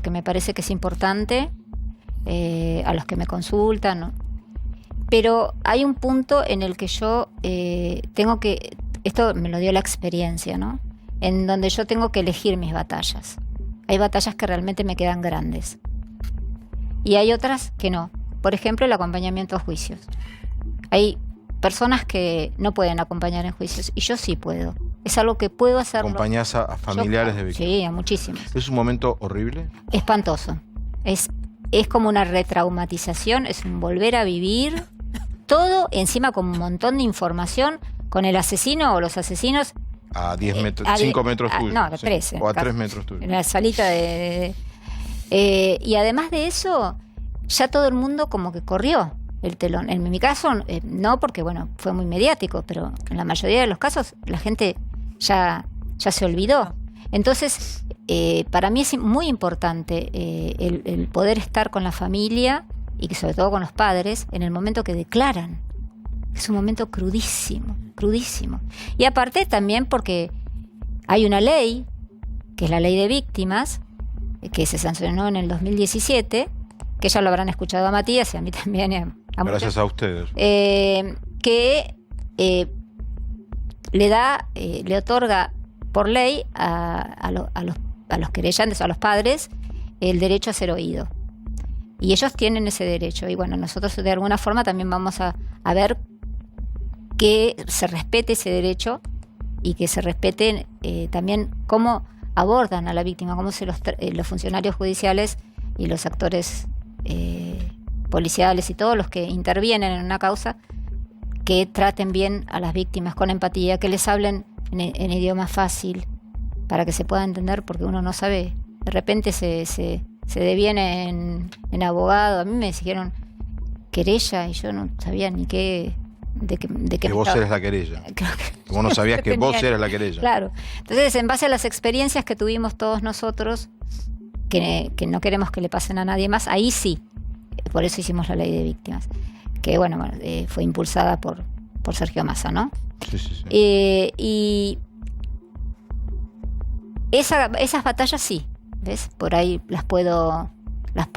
me parece que es importante, a los que me consultan, ¿no? Pero hay un punto en el que yo tengo que... Esto me lo dio la experiencia, ¿no? En donde yo tengo que elegir mis batallas. Hay batallas que realmente me quedan grandes. Y hay otras que no. Por ejemplo, el acompañamiento a juicios. Hay personas que no pueden acompañar en juicios y yo sí puedo. Es algo que puedo hacerlo. ¿Acompañás a familiares de víctimas? Sí, a muchísimos. ¿Es un momento horrible? Espantoso. Es como una retraumatización, es un volver a vivir todo, encima con un montón de información, con el asesino o los asesinos a 10 metros, 5 metros tuyos. No, a 13. O a 3 metros tuyos. En la salita y además de eso, ya todo el mundo como que corrió el telón. En mi caso, no, porque bueno, fue muy mediático, pero en la mayoría de los casos la gente ya se olvidó. Entonces, para mí es muy importante el poder estar con la familia y que sobre todo con los padres en el momento que declaran. Es un momento crudísimo, crudísimo. Y aparte también porque hay una ley, que es la ley de víctimas, que se sancionó en el 2017, que ya lo habrán escuchado a Matías y a mí también. Gracias a ustedes. Que le otorga por ley a los querellantes, a los padres, el derecho a ser oído. Y ellos tienen ese derecho. Y bueno, nosotros de alguna forma también vamos a ver que se respete ese derecho y que se respete también cómo abordan a la víctima, cómo los funcionarios judiciales y los actores policiales y todos los que intervienen en una causa, que traten bien a las víctimas con empatía, que les hablen en idioma fácil para que se pueda entender, porque uno no sabe, de repente se deviene en abogado. A mí me dijeron querella y yo no sabía ni qué... De que vos eres la querella. Vos no sabías que vos eras la querella. Claro. Entonces, en base a las experiencias que tuvimos todos nosotros, que no queremos que le pasen a nadie más, ahí sí. Por eso hicimos la ley de víctimas. Que bueno, fue impulsada por Sergio Massa, ¿no? Sí. Y esas batallas sí, ¿ves? Por ahí las puedo... ¿Las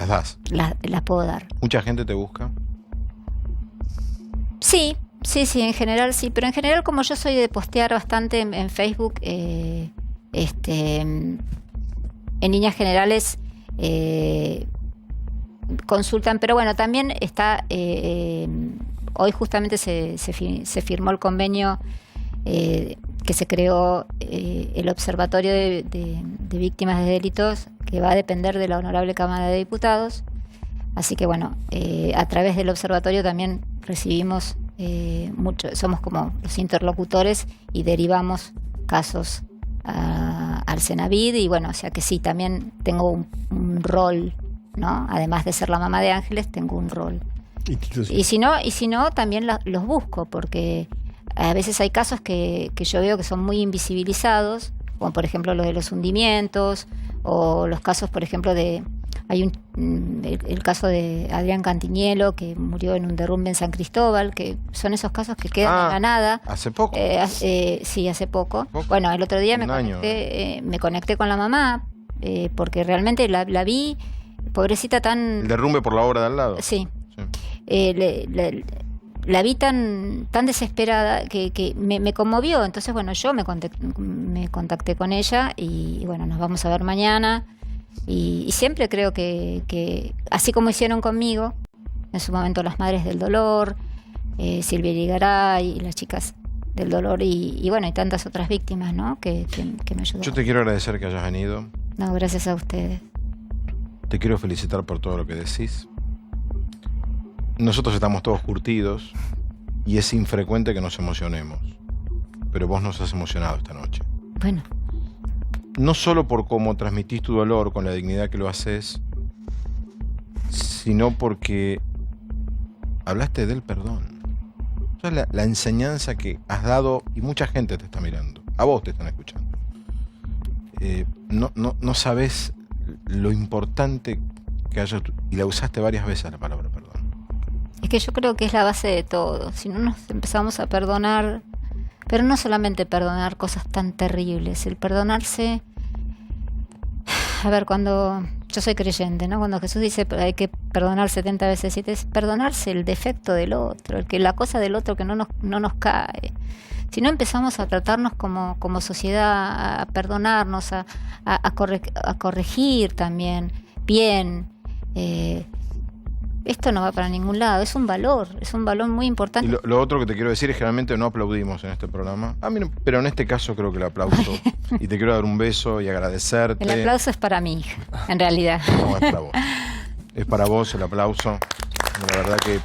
das? Las puedo dar. ¿Mucha gente te busca? Sí, en general sí, pero en general como yo soy de postear bastante en Facebook, en líneas generales consultan, pero bueno, también está, hoy justamente se firmó el convenio que se creó el Observatorio de Víctimas de Delitos, que va a depender de la Honorable Cámara de Diputados. Así que bueno, a través del observatorio también recibimos somos como los interlocutores y derivamos casos al Senavid, y bueno, o sea que sí, también tengo un rol, ¿no? Además de ser la mamá de Ángeles, tengo un rol. Y si no, también los busco, porque a veces hay casos que yo veo que son muy invisibilizados, como por ejemplo los de los hundimientos, o los casos, por ejemplo, hay el caso de Adrián Cantiñelo, que murió en un derrumbe en San Cristóbal, que son esos casos que quedan en la nada. ¿Hace poco? Sí, hace poco. Bueno, el otro día me conecté con la mamá, porque realmente la vi, pobrecita, tan... ¿El derrumbe por la obra de al lado? Sí. La vi tan desesperada que me conmovió. Entonces, bueno, yo me contacté con ella y bueno, nos vamos a ver mañana. Y siempre creo que así como hicieron conmigo, en su momento las Madres del Dolor, Silvia Irigaray y las chicas del dolor y bueno, y tantas otras víctimas, ¿no? que me ayudaron. Yo te quiero agradecer que hayas venido. No, gracias a ustedes. Te quiero felicitar por todo lo que decís. Nosotros estamos todos curtidos y es infrecuente que nos emocionemos. Pero vos nos has emocionado esta noche. Bueno. No solo por cómo transmitís tu dolor con la dignidad que lo haces, sino porque hablaste del perdón. O sea, la enseñanza que has dado, y mucha gente te está mirando. A vos te están escuchando. No sabés lo importante que hayas... Y la usaste varias veces la palabra perdón. Es que yo creo que es la base de todo. Si no nos empezamos a perdonar, pero no solamente perdonar cosas tan terribles, el perdonarse... A ver, cuando yo soy creyente, ¿no? Cuando Jesús dice hay que perdonar 70 veces 7, es perdonarse el defecto del otro, la cosa del otro que no nos cae. Si no empezamos a tratarnos como sociedad, a perdonarnos, a corregir también bien, esto no va para ningún lado. Es un valor muy importante. Y lo otro que te quiero decir es que generalmente no aplaudimos en este programa. A mí no, pero en este caso creo que el aplauso. Y te quiero dar un beso y agradecerte. El aplauso es para mi hija, en realidad. No, es para vos. Es para vos el aplauso. La verdad que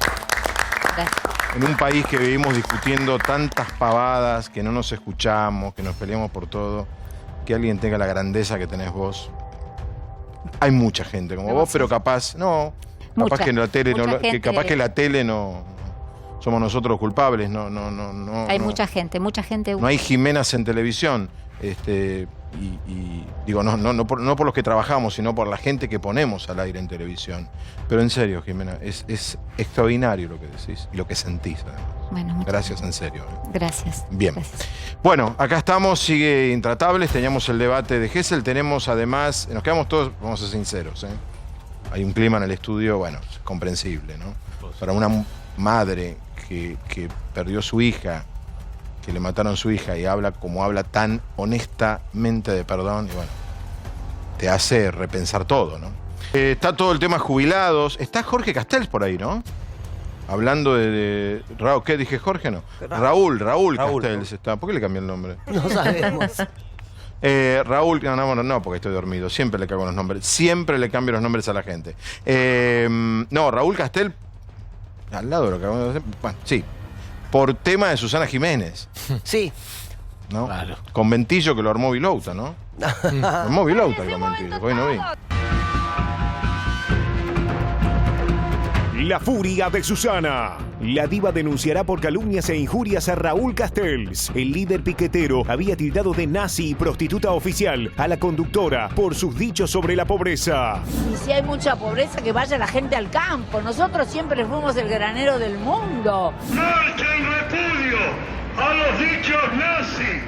en un país que vivimos discutiendo tantas pavadas, que no nos escuchamos, que nos peleamos por todo, que alguien tenga la grandeza que tenés vos. Hay mucha gente como vos, pero capaz, no... Capaz que en la tele capaz que en la tele no somos nosotros los culpables, no. Hay mucha gente. No hay Jimenas en televisión, y digo no por los que trabajamos, sino por la gente que ponemos al aire en televisión. Pero en serio, Jimena, es extraordinario lo que decís y lo que sentís además. Bueno, gracias, en serio. Gracias. Bien. Gracias. Bueno, acá estamos, sigue Intratables, teníamos el debate de Gesell, tenemos además, nos quedamos todos, vamos a ser sinceros, hay un clima en el estudio, bueno, es comprensible, ¿no? Para una madre que perdió su hija, que le mataron su hija y habla como habla tan honestamente de perdón, y bueno, te hace repensar todo, ¿no? Está todo el tema jubilados. Está Jorge Castells por ahí, ¿no? Hablando de Raúl, ¿qué dije Jorge? No. Raúl Castells está. ¿Por qué le cambió el nombre? No sabemos. Raúl, no, porque estoy dormido. Siempre le cago los nombres. Siempre le cambio los nombres a la gente. No, Raúl Castells, al lado de lo que acabamos de hacer. Bueno, sí. Por tema de Susana Jiménez. Sí. ¿No? Claro. Conventillo que lo armó Vilouta, ¿no? Lo armó Vilouta el conventillo. Hoy no vi. La furia de Susana. La diva denunciará por calumnias e injurias a Raúl Castells. El líder piquetero había tildado de nazi y prostituta oficial a la conductora por sus dichos sobre la pobreza. Y si hay mucha pobreza, que vaya la gente al campo. Nosotros siempre fuimos el granero del mundo. Marcha en repudio a los dichos nazi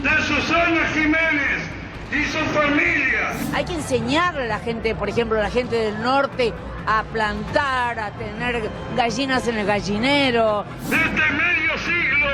de Susana Jiménez y su familia. Hay que enseñarle a la gente, por ejemplo, a la gente del norte, a plantar, a tener gallinas en el gallinero. Desde medio siglo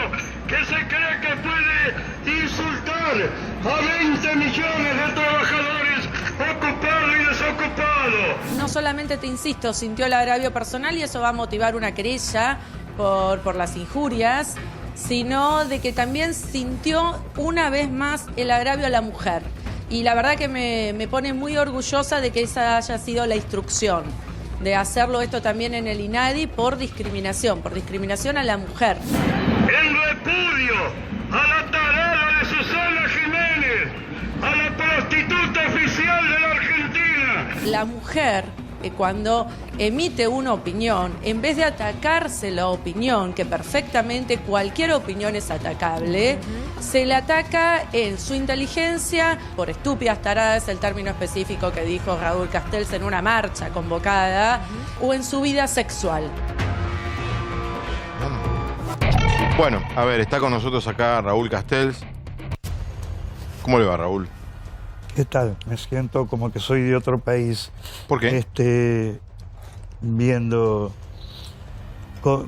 que se cree que puede insultar a 20 millones de trabajadores ocupados y desocupados. No solamente, te insisto, sintió el agravio personal y eso va a motivar una querella por las injurias, sino de que también sintió una vez más el agravio a la mujer. Y la verdad que me pone muy orgullosa de que esa haya sido la instrucción, de hacerlo esto también en el INADI por discriminación a la mujer. En repudio a la tarada de Susana Jiménez, a la prostituta oficial de la Argentina. La mujer, cuando emite una opinión, en vez de atacarse la opinión, que perfectamente cualquier opinión es atacable, se le ataca en su inteligencia, por estúpidas taradas, el término específico que dijo Raúl Castells en una marcha convocada, o en su vida sexual. Bueno, a ver, está con nosotros acá Raúl Castells. ¿Cómo le va, Raúl? ¿Qué tal? Me siento como que soy de otro país. ¿Por qué? Viendo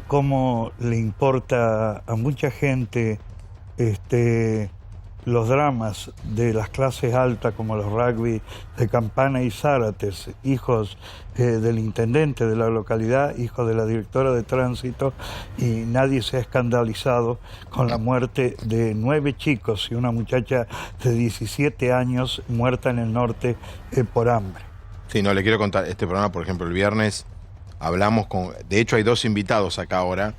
cómo le importa a mucha gente los dramas de las clases altas como los rugby de Campana y Zárates, hijos del intendente de la localidad, hijos de la directora de tránsito, y nadie se ha escandalizado con la muerte de 9 chicos y una muchacha de 17 años muerta en el norte por hambre. Sí, no, le quiero contar, este programa, por ejemplo, el viernes hablamos con... De hecho, hay 2 invitados acá ahora,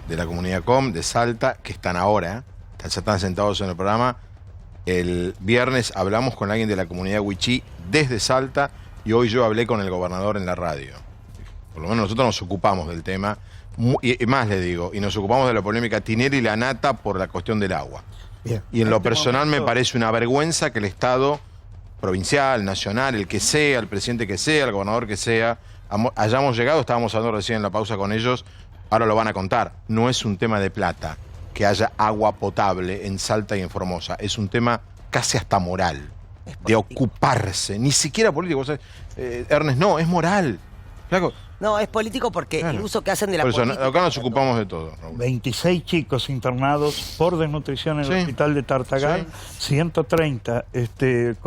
de la comunidad COM, de Salta, que están ahora, ya están sentados en el programa. El viernes hablamos con alguien de la comunidad Wichí desde Salta, y hoy yo hablé con el gobernador en la radio. Por lo menos nosotros nos ocupamos del tema, y más le digo, y nos ocupamos de la polémica Tinelli y la Nata por la cuestión del agua. Bien. Y en lo personal me parece una vergüenza que el Estado provincial, nacional, el que sea, el presidente que sea, el gobernador que sea, hayamos llegado, estábamos hablando recién en la pausa con ellos, ahora lo van a contar, no es un tema de plata que haya agua potable en Salta y en Formosa, es un tema casi hasta moral, de ocuparse, ni siquiera político. Ernest, no, es moral. Flaco. No, es político porque el uso que hacen de la Por eso, política... acá nos ocupamos de todo, Raúl. 26 chicos internados por desnutrición en el hospital de Tartagal, 130...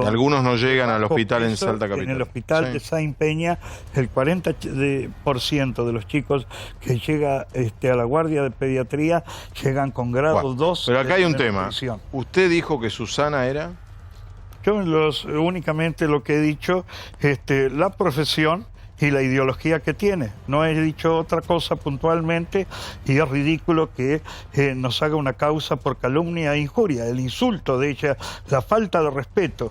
Algunos no llegan al hospital en peso. Salta Capital. En el hospital de Saín Peña, el 40% de los chicos que llega a la guardia de pediatría llegan con grado 2. Pero acá hay un de tema. nutrición. Usted dijo que Susana era... Yo únicamente lo que he dicho, la profesión y la ideología que tiene. No he dicho otra cosa puntualmente, y es ridículo que nos haga una causa por calumnia e injuria. El insulto de ella, la falta de respeto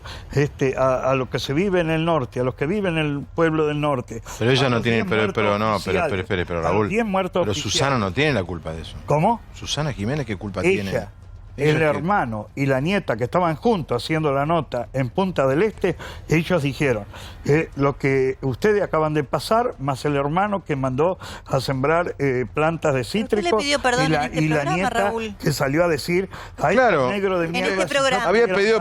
a lo que se vive en el norte, a los que viven en el pueblo del norte. Pero ella no tiene... Pero Raúl, pero oficiales. Susana no tiene la culpa de eso. ¿Cómo? Susana Jiménez, ¿qué culpa Ella, tiene? el hermano y la nieta que estaban juntos haciendo la nota en Punta del Este, ellos dijeron lo que ustedes acaban de pasar, más el hermano que mandó a sembrar plantas de cítricos, le pidió perdón y la, en este y la programa, nieta Raúl. que salió a decir, ay, Claro. negro de mierda. En este programa. Había pedido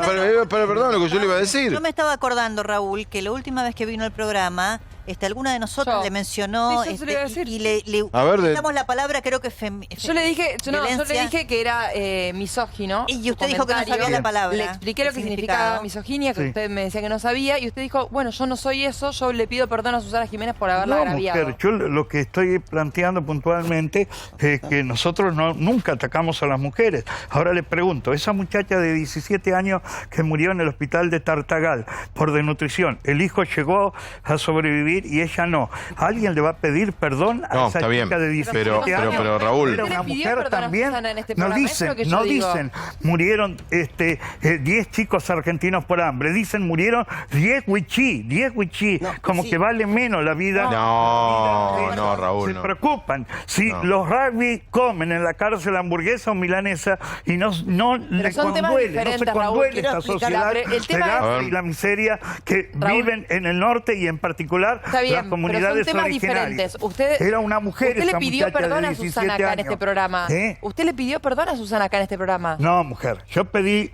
perdón, lo que yo le iba a decir. Yo me estaba acordando, Raúl, que la última vez que vino al programa, alguna de nosotras le mencionó, Sí, yo se lo iba a decir. y le A ver, utilizamos la palabra, creo que yo le dije, yo le violencia. dije que era misógino. Y usted dijo que no sabía la palabra. Le expliqué lo el que significado. significaba misoginia, que Sí. usted me decía que no sabía, y usted dijo, bueno, yo no soy eso, yo le pido perdón a Susana Jiménez por haberla No, agraviado. mujer, yo lo que estoy planteando puntualmente es que nosotros nunca atacamos a las mujeres. Ahora le pregunto, esa muchacha de 17 años que murió en el hospital de Tartagal por desnutrición, el hijo llegó a sobrevivir y ella no. ¿Alguien le va a pedir perdón a No, esa está bien, chica de 17 años? pero, Raúl. Era una ¿Usted le pidió mujer perdón a también. Susana en este No programa? Eso es lo que yo digo. dicen, murieron 10 chicos argentinos por hambre. Dicen, murieron 10 wichí, como que vale menos la vida. No, Raúl, Se no. preocupan. Si los rugby comen en la cárcel hamburguesa o milanesa y no le son temas conduele, no se diferentes, Raúl. conduele Quiero esta explicar, sociedad pero el de tema la es- y la miseria que Raúl, viven en el norte y en particular Está bien, las comunidades pero son temas originarias. diferentes. Usted, Era una mujer usted le esa pidió muchacha perdón de a 17 Susana acá en años. este programa. ¿Usted le pidió perdón a Susana acá en este programa? No, mujer, yo pedí,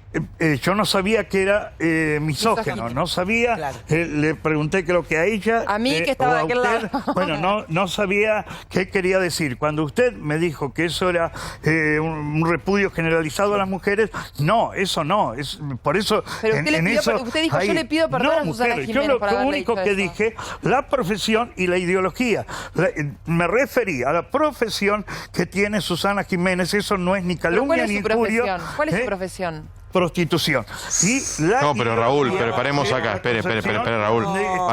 yo no sabía que era misógino, no sabía, le pregunté creo que a ella. A mí, que estaba o de a aquel usted. lado. Bueno, no sabía qué quería decir. Cuando usted me dijo que eso era un repudio generalizado a las mujeres, no, eso no, por eso... Pero usted dijo, yo le pido perdón a Susana mujer, Jiménez yo lo por haberle único dicho que eso. dije, la profesión y la ideología. Me referí a la profesión que tiene Susana Jiménez, eso no es ni ¿Pero cuál calumnia es ni su injurio. profesión? ¿Cuál es su profesión? Prostitución. No, pero Raúl, pero paremos acá. Espere, Raúl.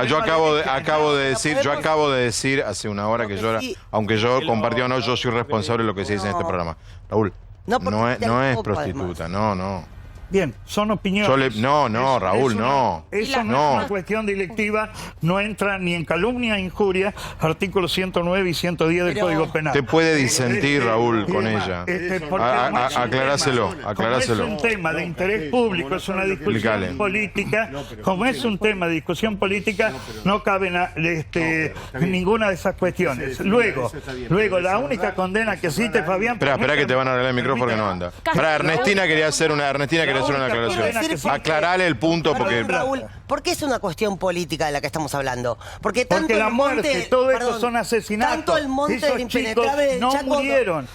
Yo acabo de decir hace una hora que yo, aunque yo compartí o no, yo soy responsable de lo que se dice en este programa. Raúl, no es prostituta, no. Bien, son opiniones. No, Raúl, no. Eso no es una cuestión delictiva, no entra ni en calumnia, injuria, artículos 109 y 110 del Código Penal. Te puede disentir, Raúl, con ella. Aclaráselo. Como es un tema de interés público, es una discusión Explícale. política, como es un tema de discusión política, no cabe ninguna de esas cuestiones. Luego, la única condena que existe, Fabián... Espera que te van a arreglar el micrófono que no anda. Para Ernestina quería hacer una quería hacer una aclaración. Aclarale el punto porque... Raúl, ¿por qué es una cuestión política de la que estamos hablando? Porque tanto Porque la el muerte, monte, todo perdón, esto son asesinatos. Tanto el monte Esos del impenetrable del chicos no Chaco murieron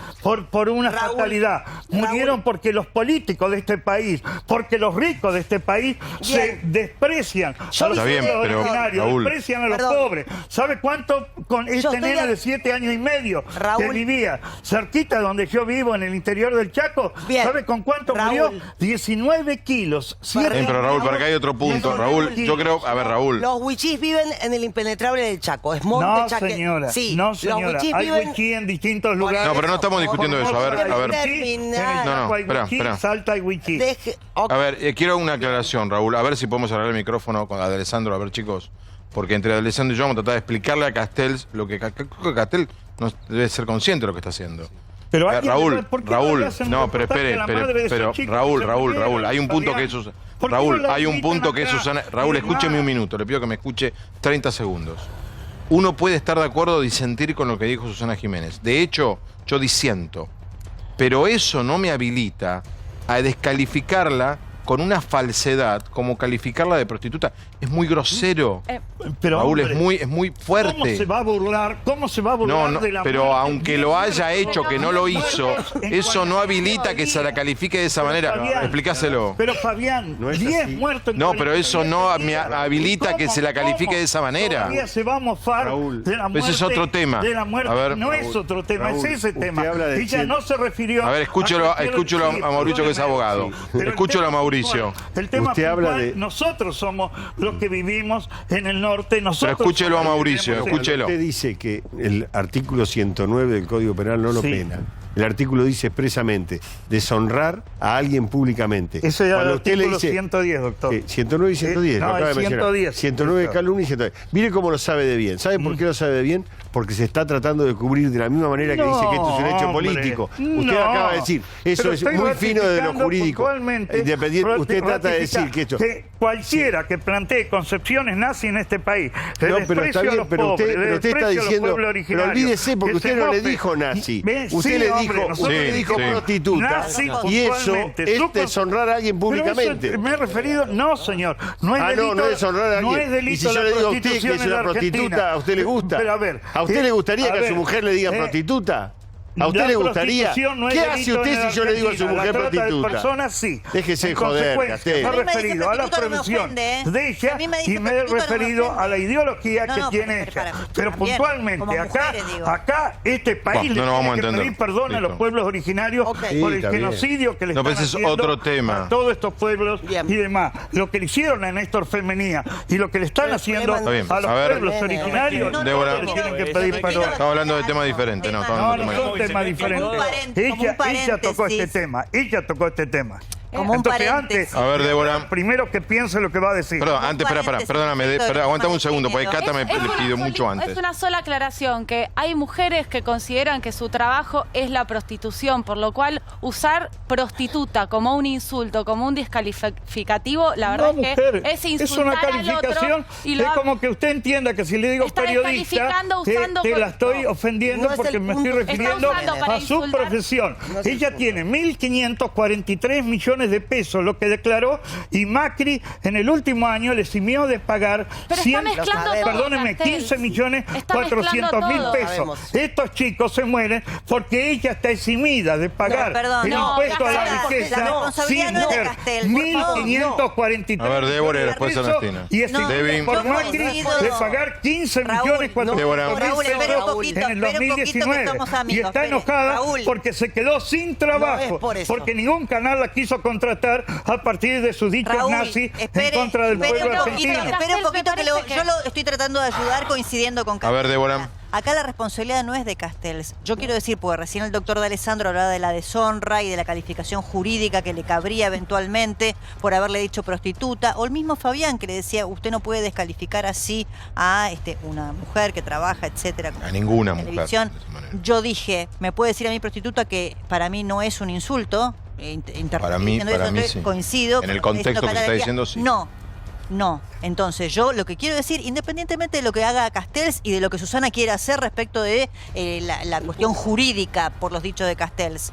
por una fatalidad. Murieron porque los políticos de este país, porque los ricos de este país se desprecian a los Está bien, pueblos pero, originarios, Raúl. desprecian a los Perdón. pobres. ¿Sabe cuánto con este nene de 7 años y medio que vivía cerquita de donde yo vivo, en el interior del Chaco? Bien. ¿Sabe con cuánto Raúl. murió? 19 kilos. Bien, pero Raúl, para acá hay otro punto. Raúl, yo creo... A ver, Raúl. Los huichís viven en el impenetrable del Chaco. Es monte No, chaque... señora. Sí, No, los señora. huichís Hay viven... huichí en distintos lugares. No, pero no estamos discutiendo eso. A ver, a ver. Terminar. No, Hay espera, huichí, espera. Salta y huichí. A ver, quiero una aclaración, Raúl. A ver si podemos hablar el micrófono con Alessandro. A ver, chicos. Porque entre Alessandro y yo vamos a tratar de explicarle a Castells lo que creo que Castells no debe ser consciente de lo que está haciendo. Pero alguien Raúl, le- ¿por qué no Raúl, le hacen un no, pero reportaje espere, a la madre de esos pero chicos Raúl, que se Raúl, murieron, Raúl, hay un punto que Fabián? eso... ¿Por qué Raúl, no la hay un invitan punto que acá? Susana... Raúl, Y escúcheme demás. un minuto, le pido que me escuche 30 segundos. Uno puede estar de acuerdo o disentir con lo que dijo Susana Jiménez. De hecho, yo disiento. Pero eso no me habilita a descalificarla con una falsedad, como calificarla de prostituta. Es muy grosero. Pero, Raúl, hombre, es muy fuerte. ¿Cómo se va a burlar? ¿Cómo se va a burlar No, no, de la pero muerte? aunque lo haya hecho, que no lo hizo, eso no habilita que se la califique de esa manera. Fabián, Explícaselo. Pero Fabián, 10 muertos en No, pero 40 eso no me habilita que se la califique de esa manera. Todavía se va a mofar de la muerte. Ese es otro tema. De la muerte. A ver, no es otro tema, Raúl, es ese usted tema. habla de Ella cien- no se refirió... A ver, escúchelo a Mauricio, que es abogado. Escúchelo a Mauricio. El tema Usted habla puntual, de- nosotros somos los que vivimos en el norte. Nosotros Pero escúchelo somos a los que Mauricio, tenemos- escúchelo. Usted dice que el artículo 109 del Código Penal no lo Sí. pena. El artículo dice expresamente deshonrar a alguien públicamente. Ese era el Cuando usted le artículo dice 110, doctor. 109 y 110, no, lo acaba de el mencionar. 110. 109 calumnia y 110. Mire cómo lo sabe de bien. ¿Sabe por qué lo sabe de bien? Porque se está tratando de cubrir de la misma manera que dice que esto es un hecho hombre. político. Usted No. acaba de decir, eso Pero es estoy muy fino de lo ratificando jurídico. puntualmente, Independiente, usted trata de ratifica decir que esto... cualquiera que plantee concepciones nazi en este país, el No, pero desprecio está a bien, los pero pobres, usted el está desprecio a los diciendo, pueblos pero originarios, olvídese, porque que usted se no le mofe. dijo nazi. ¿Ves? Usted Sí, le hombre, dijo, nosotros usted le dijo dijimos prostituta. nazi Y eso puntualmente. es deshonrar a alguien Pero eso públicamente. me he referido, no señor, no es delito, no es deshonrar a no alguien. es delito Y si yo la le digo a usted que prostitución es en la una prostituta, Argentina. ¿a usted le gusta? Pero a ver, ¿A usted le gustaría a que a su ver, mujer le diga prostituta? ¿A usted la le gustaría? prostitución no es ¿Qué delito hace en usted la si yo le digo a su Argentina? mujer La trata de prostituta? personas sí. Déjese En joder, consecuencia, Castel. me he A mí me dice referido a la prostituta, no me profesión ofende, ¿eh? de A ella mí me dice y me he prostituta, no me referido ofende. a la ideología No, que no, tiene pero ella. para, Pero también, puntualmente como mujeres, digo. acá este país Bueno, no lo le vamos a tiene que entender. pedir perdón a los Listo. pueblos originarios por Sí, el está bien. genocidio que le No, están pero ese es haciendo otro tema. a todos estos pueblos y demás. Lo que le hicieron a Néstor Femenía y lo que le están haciendo Está bien. a los A ver, pueblos originarios, Débora, todos le tienen que pedir perdón. estamos hablando de temas diferentes. No, estamos No, hablando de no son temas temas diferentes. Ella tocó este tema. Ella tocó este tema. Como un Entonces, paréntesis. antes, A ver, Débora. primero que piense lo que va a decir. Perdón, antes, espera, perdóname, aguantame un segundo, porque Cata me le pidió mucho antes. Es una sola aclaración, que hay mujeres que consideran que su trabajo es la prostitución, por lo cual usar prostituta como un insulto, como un descalificativo, la verdad No, es mujer, que es insultar es una al otro calificación. y lo Es como que usted entienda que si le digo Está periodista, descalificando usando te la estoy ofendiendo No es porque el me estoy punto. refiriendo Está usando para a su insultar. profesión. Ella tiene 1.543 millones de pesos, lo que declaró, y Macri en el último año le eximió de pagar Pero está mezclando todo, perdónenme, Castel. 15.400.000 pesos. Sabemos. Estos chicos se mueren porque ella está eximida de pagar No, perdón, el no, impuesto a la Castel, riqueza. la responsabilidad sin no es de mujer. Castel, por favor. 1.543 A ver, Débora, y después pesos Ernestina. y es No, Devin. por yo Macri coincido. de pagar 15 Raúl, millones no, Débora. Raúl, espera un poquito, en el espera un poquito que 2019 somos y amigos, está espere. enojada Raúl. porque se quedó sin No trabajo es por eso. porque ningún canal la quiso contratar a partir de sus dichos Raúl, nazis espere, en contra del espere pueblo un poquito, argentino. espere un poquito que Me parece yo lo estoy tratando de ayudar coincidiendo con A ver, Débora. Acá la responsabilidad no es de Castells. Yo quiero decir, porque recién el doctor D'Alessandro hablaba de la deshonra y de la calificación jurídica que le cabría eventualmente por haberle dicho prostituta, o el mismo Fabián que le decía, usted no puede descalificar así a una mujer que trabaja, etcétera. A ninguna en mujer. televisión. de esa manera. Yo dije, me puede decir a mí prostituta, que para mí no es un insulto. Para mí sí. Coincido. En el con contexto esto que se está diciendo, sí. No. Entonces, yo lo que quiero decir, independientemente de lo que haga Castells y de lo que Susana quiera hacer respecto de la cuestión jurídica por los dichos de Castells,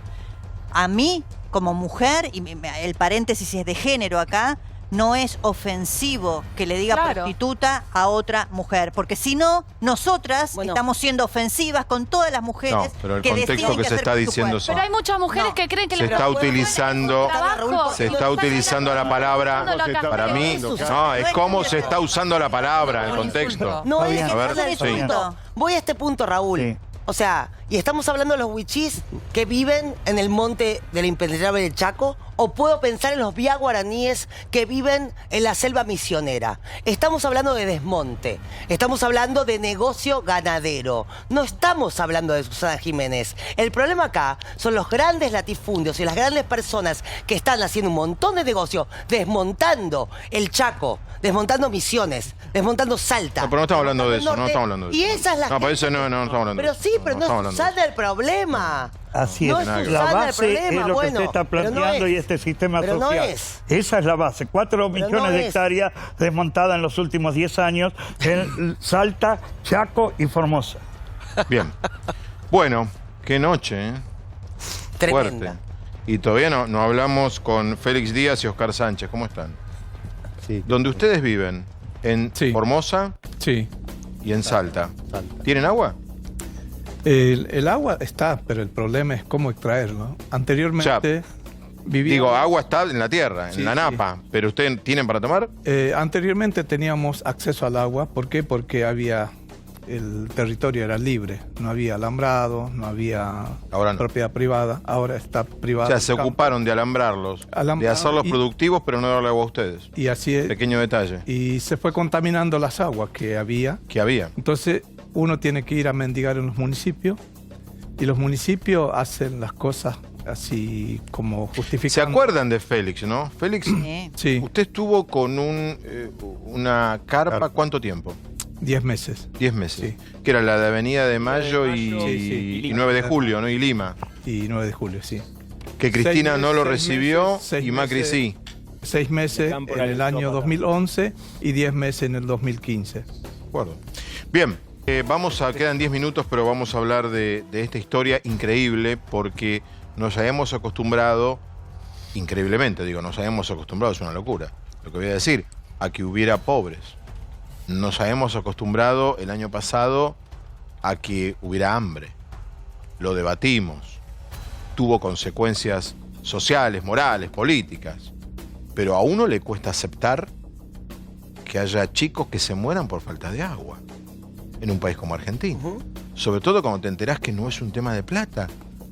a mí, como mujer, y el paréntesis es de género acá, no es ofensivo que le diga prostituta a otra mujer, porque si no, nosotras estamos siendo ofensivas con todas las mujeres. No, pero el que contexto deciden que qué se hacer está con su diciendo cuerpo. Pero hay muchas mujeres que creen que se está utilizando la palabra, para mí, no, es cómo se está usando la palabra, el contexto. No es A que ver, ese es el sí. punto. Voy a este punto, Raúl. O sea, y estamos hablando de los wichís que viven en el monte del impenetrable del Chaco, o puedo pensar en los vía guaraníes que viven en la selva misionera. Estamos hablando de desmonte, estamos hablando de negocio ganadero, no estamos hablando de Susana Jiménez. El problema acá son los grandes latifundios y las grandes personas que están haciendo un montón de negocio, desmontando el Chaco, desmontando Misiones, desmontando Salta. No, pero no estamos hablando de eso, norte, no estamos hablando de y eso. esa es la No, para eso no estamos hablando Pero de sí, eso. pero no estamos es hablando de Susana el problema. Así No es, es la Susana el base problema, es lo que bueno, usted está pero no planteando es. y este sistema Pero no social. es. Esa es la base, 4 Pero millones no de es. hectáreas desmontadas en los últimos 10 años en Salta, Chaco y Formosa. Bien. Bueno, qué noche, ¿eh? Tremenda. Fuerte. Y todavía no hablamos con Félix Díaz y Oscar Sánchez. ¿Cómo están? Sí. ¿Dónde ustedes viven? ¿En Formosa? Sí. ¿Y en Salta? ¿Tienen agua? El agua está, pero el problema es cómo extraerlo. Anteriormente vivíamos... Digo, agua está en la tierra, Sí, en la napa. ¿Pero ustedes tienen para tomar? Anteriormente teníamos acceso al agua. ¿Por qué? Porque el territorio era libre. No había alambrado, no había propiedad privada. Ahora está privada. O sea, se ocuparon de alambrarlos, de hacerlos productivos, pero no darle agua a ustedes. Y así es. Pequeño detalle. Y se fue contaminando las aguas que había. Entonces, uno tiene que ir a mendigar en los municipios. Y los municipios hacen las cosas así como justificando. ¿Se acuerdan de Félix, no? Félix, sí. Usted estuvo con una carpa, ¿cuánto tiempo? 10 meses. 10 meses. Que era la de Avenida de Mayo y 9 de Julio, ¿no? Y Lima. Y 9 de julio, sí. Que Cristina 6 no lo meses, recibió 6 y Macri meses, sí. 6 meses en el año 2011 y 10 meses en el 2015. De acuerdo. Bien, quedan 10 minutos, pero vamos a hablar de esta historia increíble porque nos habíamos acostumbrado, increíblemente digo, nos habíamos acostumbrado, es una locura lo que voy a decir, a que hubiera pobres. Nos habíamos acostumbrado el año pasado a que hubiera hambre. Lo debatimos. Tuvo consecuencias sociales, morales, políticas. Pero a uno le cuesta aceptar que haya chicos que se mueran por falta de agua en un país como Argentina. Sobre todo cuando te enterás que no es un tema de plata,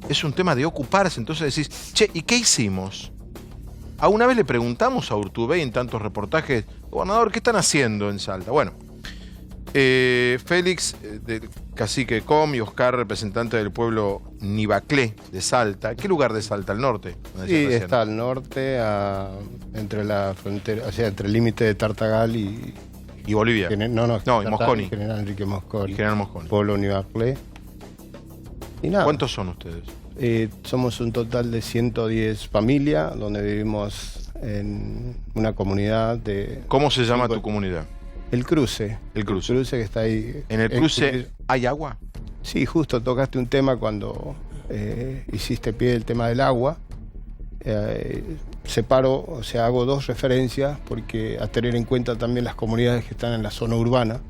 es un tema de ocuparse. Entonces decís, che, ¿y qué hicimos? A una vez le preguntamos a Urtubey en tantos reportajes, gobernador, ¿qué están haciendo en Salta? Bueno, Félix, del cacique Com, y Oscar, representante del pueblo Nibaclé de Salta. ¿Qué lugar de Salta? ¿Al norte? Sí, está al norte, entre la frontera, o sea, entre el límite de Tartagal y Bolivia. Y Mosconi. General Enrique Mosconi. Y General Mosconi. Pueblo Nibaclé. Y nada. ¿Cuántos son ustedes? Somos un total de 110 familias, donde vivimos en una comunidad de... ¿Cómo se llama tu comunidad? El Cruce. El Cruce. El Cruce que está ahí. ¿En el Cruce hay agua? Sí, justo tocaste un tema cuando hiciste pie del tema del agua. Separo, o sea, hago dos referencias porque a tener en cuenta también las comunidades que están en la zona urbana,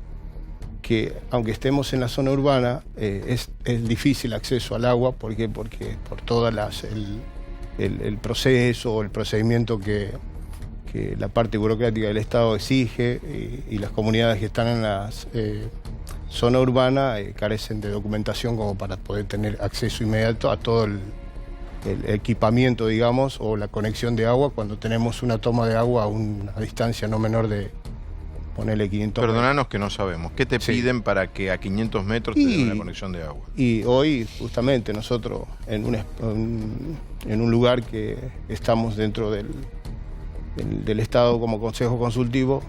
que aunque estemos en la zona urbana, es difícil acceso al agua. ¿Por qué? Porque por todas el proceso o el procedimiento que la parte burocrática del Estado exige y las comunidades que están en la zona urbana carecen de documentación como para poder tener acceso inmediato a todo el equipamiento, digamos, o la conexión de agua cuando tenemos una toma de agua a una distancia no menor de, ponerle 500 Perdonanos que no sabemos. ¿Qué te piden para que a 500 metros te den una conexión de agua? Y hoy, justamente, nosotros en un lugar que estamos dentro del Estado como Consejo Consultivo,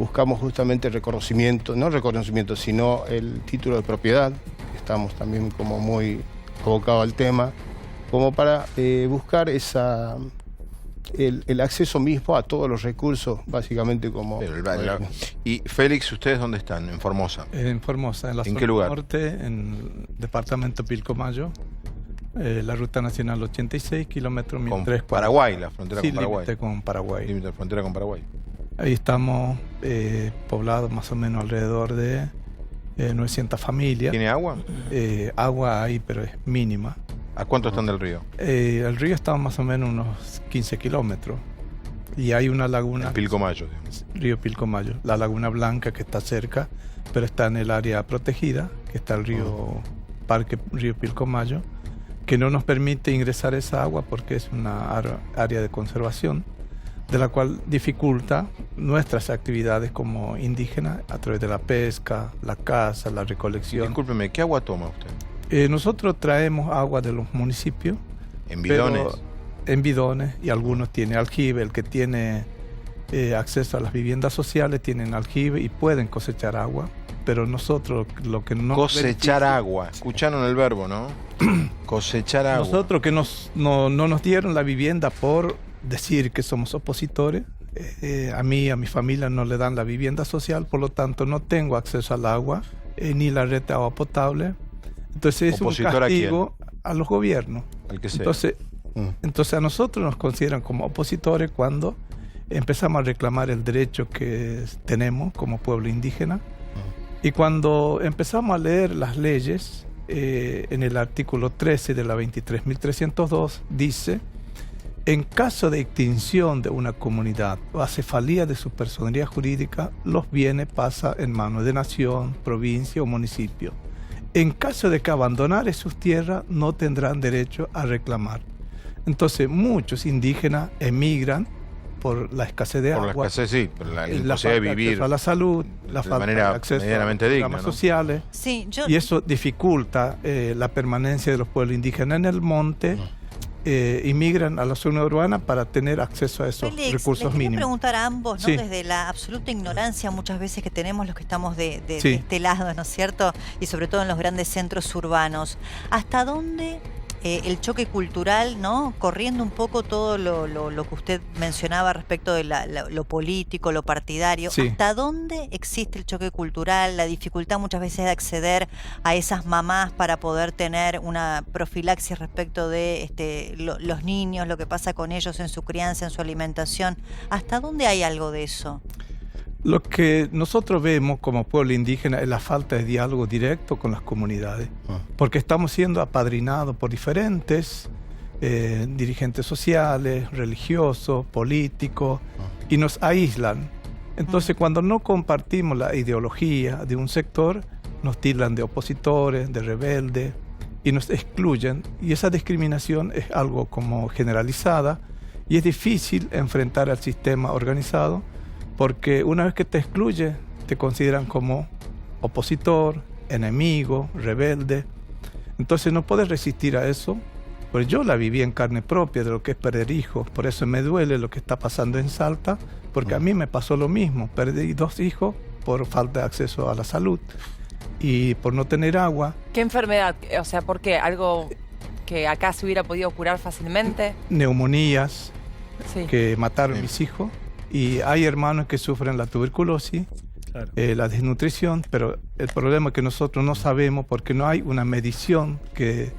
buscamos justamente el reconocimiento, no reconocimiento, sino el título de propiedad. Estamos también como muy abocados al tema, como para buscar el acceso mismo a todos los recursos, básicamente como... Y Félix, ¿ustedes dónde están? ¿En Formosa? En Formosa, en la zona qué lugar? norte, en el departamento Pilcomayo. la Ruta Nacional 86, kilómetros 1340. Paraguay, la frontera sí, con Paraguay. límite con Paraguay. Límite de frontera con Paraguay. Ahí estamos poblados más o menos alrededor de 900 familias. ¿Tiene agua? Agua hay, pero es mínima. ¿A cuánto están del río? El río está más o menos unos 15 kilómetros. Y hay una laguna... El Pilcomayo, digamos. Río Pilcomayo. La Laguna Blanca, que está cerca, pero está en el área protegida, que está el río Parque Río Pilcomayo, que no nos permite ingresar esa agua porque es una área de conservación, de la cual dificulta nuestras actividades como indígenas a través de la pesca, la caza, la recolección. Discúlpeme, ¿qué agua toma usted? Nosotros traemos agua de los municipios. ¿En bidones? En bidones, y algunos tienen aljibe. El que tiene acceso a las viviendas sociales tienen aljibe y pueden cosechar agua, pero nosotros lo que no... Cosechar agua. Escucharon el verbo, ¿no? Cosechar agua. Nosotros que no nos dieron la vivienda por decir que somos opositores, a mí y a mi familia no le dan la vivienda social, por lo tanto no tengo acceso al agua, ni la red de agua potable. Entonces es un castigo a los gobiernos. Al que sea. Entonces a nosotros nos consideran como opositores cuando empezamos a reclamar el derecho que tenemos como pueblo indígena. Y cuando empezamos a leer las leyes, en el artículo 13 de la 23.302 dice: en caso de extinción de una comunidad o acefalía de su personería jurídica, los bienes pasan en manos de nación, provincia o municipio. En caso de que abandonaren sus tierras, no tendrán derecho a reclamar. Entonces, muchos indígenas emigran por la escasez de agua. Por la escasez, sí, por la imposibilidad de vivir a la salud, la falta de acceso a los programas sociales. Sí, y eso dificulta la permanencia de los pueblos indígenas en el monte. Inmigran a la zona urbana para tener acceso a esos recursos les mínimos. Preguntar a ambos, ¿no? Sí. Desde la absoluta ignorancia muchas veces que tenemos los que estamos de Sí. este lado, ¿no es cierto? Y sobre todo en los grandes centros urbanos. ¿Hasta dónde el choque cultural, ¿no? Corriendo un poco todo lo que usted mencionaba respecto de lo político, lo partidario. Sí. ¿Hasta dónde existe el choque cultural, la dificultad muchas veces de acceder a esas mamás para poder tener una profilaxis respecto de los niños, lo que pasa con ellos en su crianza, en su alimentación? ¿Hasta dónde hay algo de eso? Lo que nosotros vemos como pueblo indígena es la falta de diálogo directo con las comunidades, porque estamos siendo apadrinados por diferentes dirigentes sociales, religiosos, políticos, y nos aíslan. Entonces, cuando no compartimos la ideología de un sector, nos tildan de opositores, de rebeldes, y nos excluyen, y esa discriminación es algo como generalizada, y es difícil enfrentar al sistema organizado, porque una vez que te excluye, te consideran como opositor, enemigo, rebelde. Entonces no puedes resistir a eso. Pues yo la viví en carne propia de lo que es perder hijos. Por eso me duele lo que está pasando en Salta, porque a mí me pasó lo mismo. Perdí 2 hijos por falta de acceso a la salud y por no tener agua. ¿Qué enfermedad? O sea, ¿por qué? ¿Algo que acá se hubiera podido curar fácilmente? Neumonías Sí. que mataron mis hijos. Y hay hermanos que sufren la tuberculosis, la desnutrición, pero el problema es que nosotros no sabemos porque no hay una medición que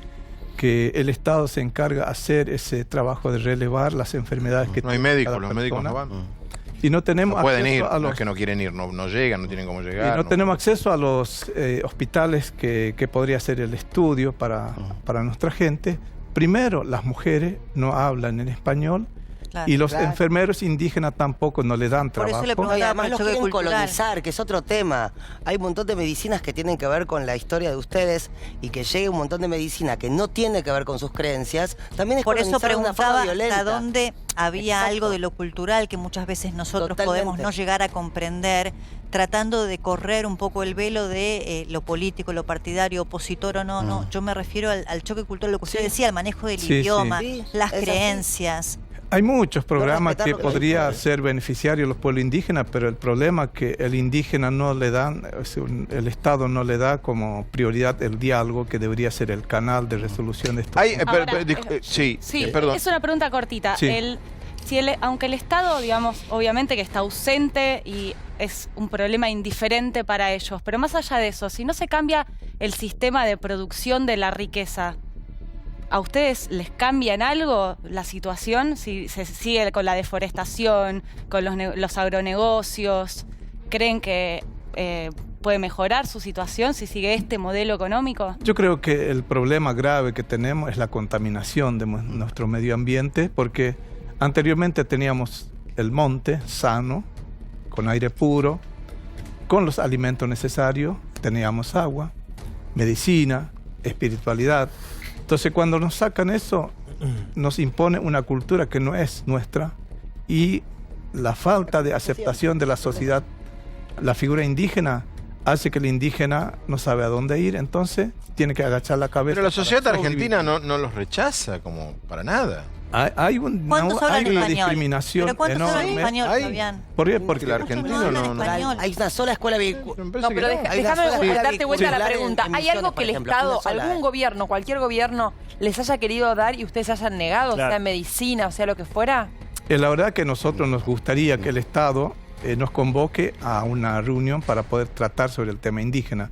el Estado se encarga de hacer ese trabajo de relevar las enfermedades que no hay médicos, los médicos no van. Y no tenemos no pueden acceso ir, a los... no es que no quieren ir, no llegan, no tienen cómo llegar. Y no tenemos acceso a los hospitales que podría ser el estudio para nuestra gente. Primero, las mujeres no hablan en español. Claro, y los claro. enfermeros indígenas tampoco no le dan trabajo. Por eso le preguntaba, además los quieren colonizar, que es otro tema. Hay un montón de medicinas que tienen que ver con la historia de ustedes y que llegue un montón de medicina que no tiene que ver con sus creencias. También es por eso colonizar de una forma preguntaba violenta. hasta dónde había Exacto. algo de lo cultural que muchas veces nosotros Totalmente. podemos no llegar a comprender, tratando de correr un poco el velo de lo político, lo partidario, opositor o no. No, yo me refiero al choque cultural, lo que usted decía, al manejo del idioma, Sí, las es así. creencias. Hay muchos programas respetar que lo que podría dice. ser beneficiarios los pueblos indígenas, pero el problema es que el indígena no le dan, el Estado no le da como prioridad el diálogo, que debería ser el canal de resolución de estos Sí, perdón. es una pregunta cortita. Sí. Aunque el Estado, digamos, obviamente que está ausente y es un problema indiferente para ellos, pero más allá de eso, si no se cambia el sistema de producción de la riqueza, ¿A ustedes les cambia en algo la situación? Si se sigue con la deforestación, con los agronegocios, ¿creen que puede mejorar su situación si sigue este modelo económico? Yo creo que el problema grave que tenemos es la contaminación de nuestro medio ambiente, porque anteriormente teníamos el monte sano, con aire puro, con los alimentos necesarios, teníamos agua, medicina, espiritualidad. Entonces, cuando nos sacan eso, nos impone una cultura que no es nuestra, y la falta de aceptación de la sociedad, la figura indígena, hace que el indígena no sabe a dónde ir, entonces tiene que agachar la cabeza. Pero la sociedad argentina no los rechaza como para nada. Hay una discriminación ¿Pero cuántos hablan enorme. español, Fabián? ¿Por qué? Porque el argentino no. Hay una sola escuela vehicular. No, pero déjame darte vuelta a la pregunta. ¿Hay algo que el Estado, algún gobierno, cualquier gobierno, les haya querido dar y ustedes hayan negado, Claro. sea medicina, o sea lo que fuera? La verdad que nosotros nos gustaría que el Estado nos convoque a una reunión para poder tratar sobre el tema indígena.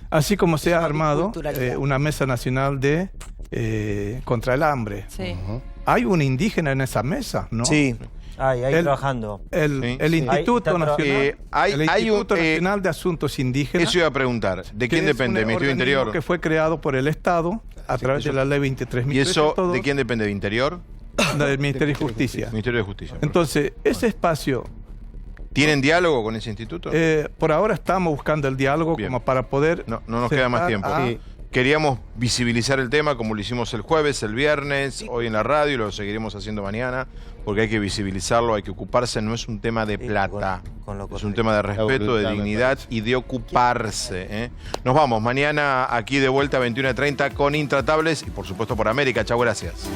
Así como se ha armado una mesa nacional de contra el hambre. Sí. Hay un indígena en esa mesa, ¿no? Sí, ahí trabajando. El Instituto Nacional, Hay un Nacional de Asuntos Indígenas. Eso iba a preguntar. ¿De quién depende? ¿El Ministerio de Interior? Que fue creado por el Estado a través de la ley 23.000. ¿Y eso de quién depende? ¿De Interior? Del Ministerio de Justicia. Ministerio de Justicia. Entonces, ese espacio... ¿Tienen diálogo con ese instituto? Por ahora estamos buscando el diálogo como para poder... No nos queda más tiempo. Queríamos visibilizar el tema como lo hicimos el jueves, el viernes, hoy en la radio, y lo seguiremos haciendo mañana, porque hay que visibilizarlo, hay que ocuparse, no es un tema de plata, es un tema de respeto, de dignidad y de ocuparse. Nos vamos, mañana aquí de vuelta a 21:30 con Intratables y por supuesto por América. Chau, gracias.